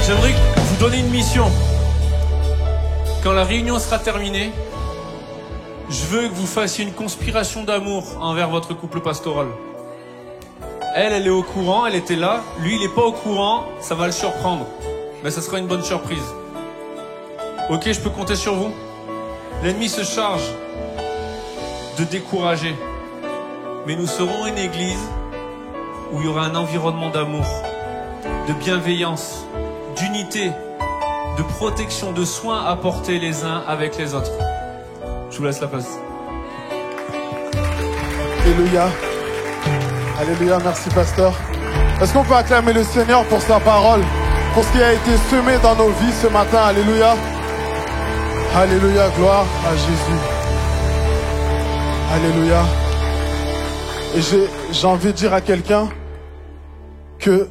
Speaker 2: j'aimerais vous donner une mission. Quand la réunion sera terminée, je veux que vous fassiez une conspiration d'amour envers votre couple pastoral. Elle est au courant, elle était là. Lui, il n'est pas au courant, ça va le surprendre. Mais ça sera une bonne surprise. Ok, je peux compter sur vous? L'ennemi se charge de décourager. Mais nous serons une église où il y aura un environnement d'amour, de bienveillance, d'unité, de protection, de soins apportés les uns avec les autres. Je vous laisse la place.
Speaker 3: Alléluia. Alléluia, merci pasteur. Est-ce qu'on peut acclamer le Seigneur pour sa parole, pour ce qui a été semé dans nos vies ce matin? Alléluia. Alléluia, gloire à Jésus. Alléluia. Et j'ai envie de dire à quelqu'un que,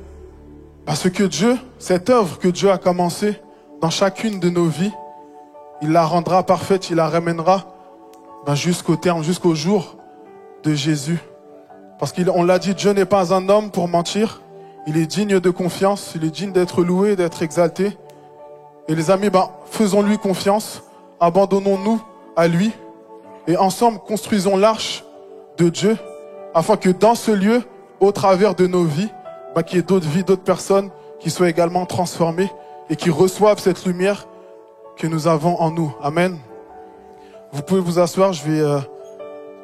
Speaker 3: parce que Dieu, cette œuvre que Dieu a commencée dans chacune de nos vies, il la rendra parfaite, il la ramènera jusqu'au terme, jusqu'au jour de Jésus. Parce qu'on l'a dit, Dieu n'est pas un homme pour mentir. Il est digne de confiance, il est digne d'être loué, d'être exalté. Et les amis, faisons-lui confiance, abandonnons-nous à lui Et ensemble, construisons l'arche de Dieu, afin que dans ce lieu, au travers de nos vies, qu'il y ait d'autres vies, d'autres personnes qui soient également transformées et qui reçoivent cette lumière que nous avons en nous. Amen. Vous pouvez vous asseoir, je vais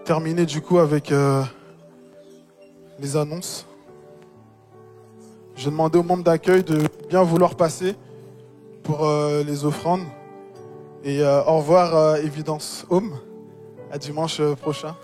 Speaker 3: terminer du coup avec les annonces. Je vais demander aux membres d'accueil de bien vouloir passer pour les offrandes. Et au revoir, Évidence Home. À dimanche prochain.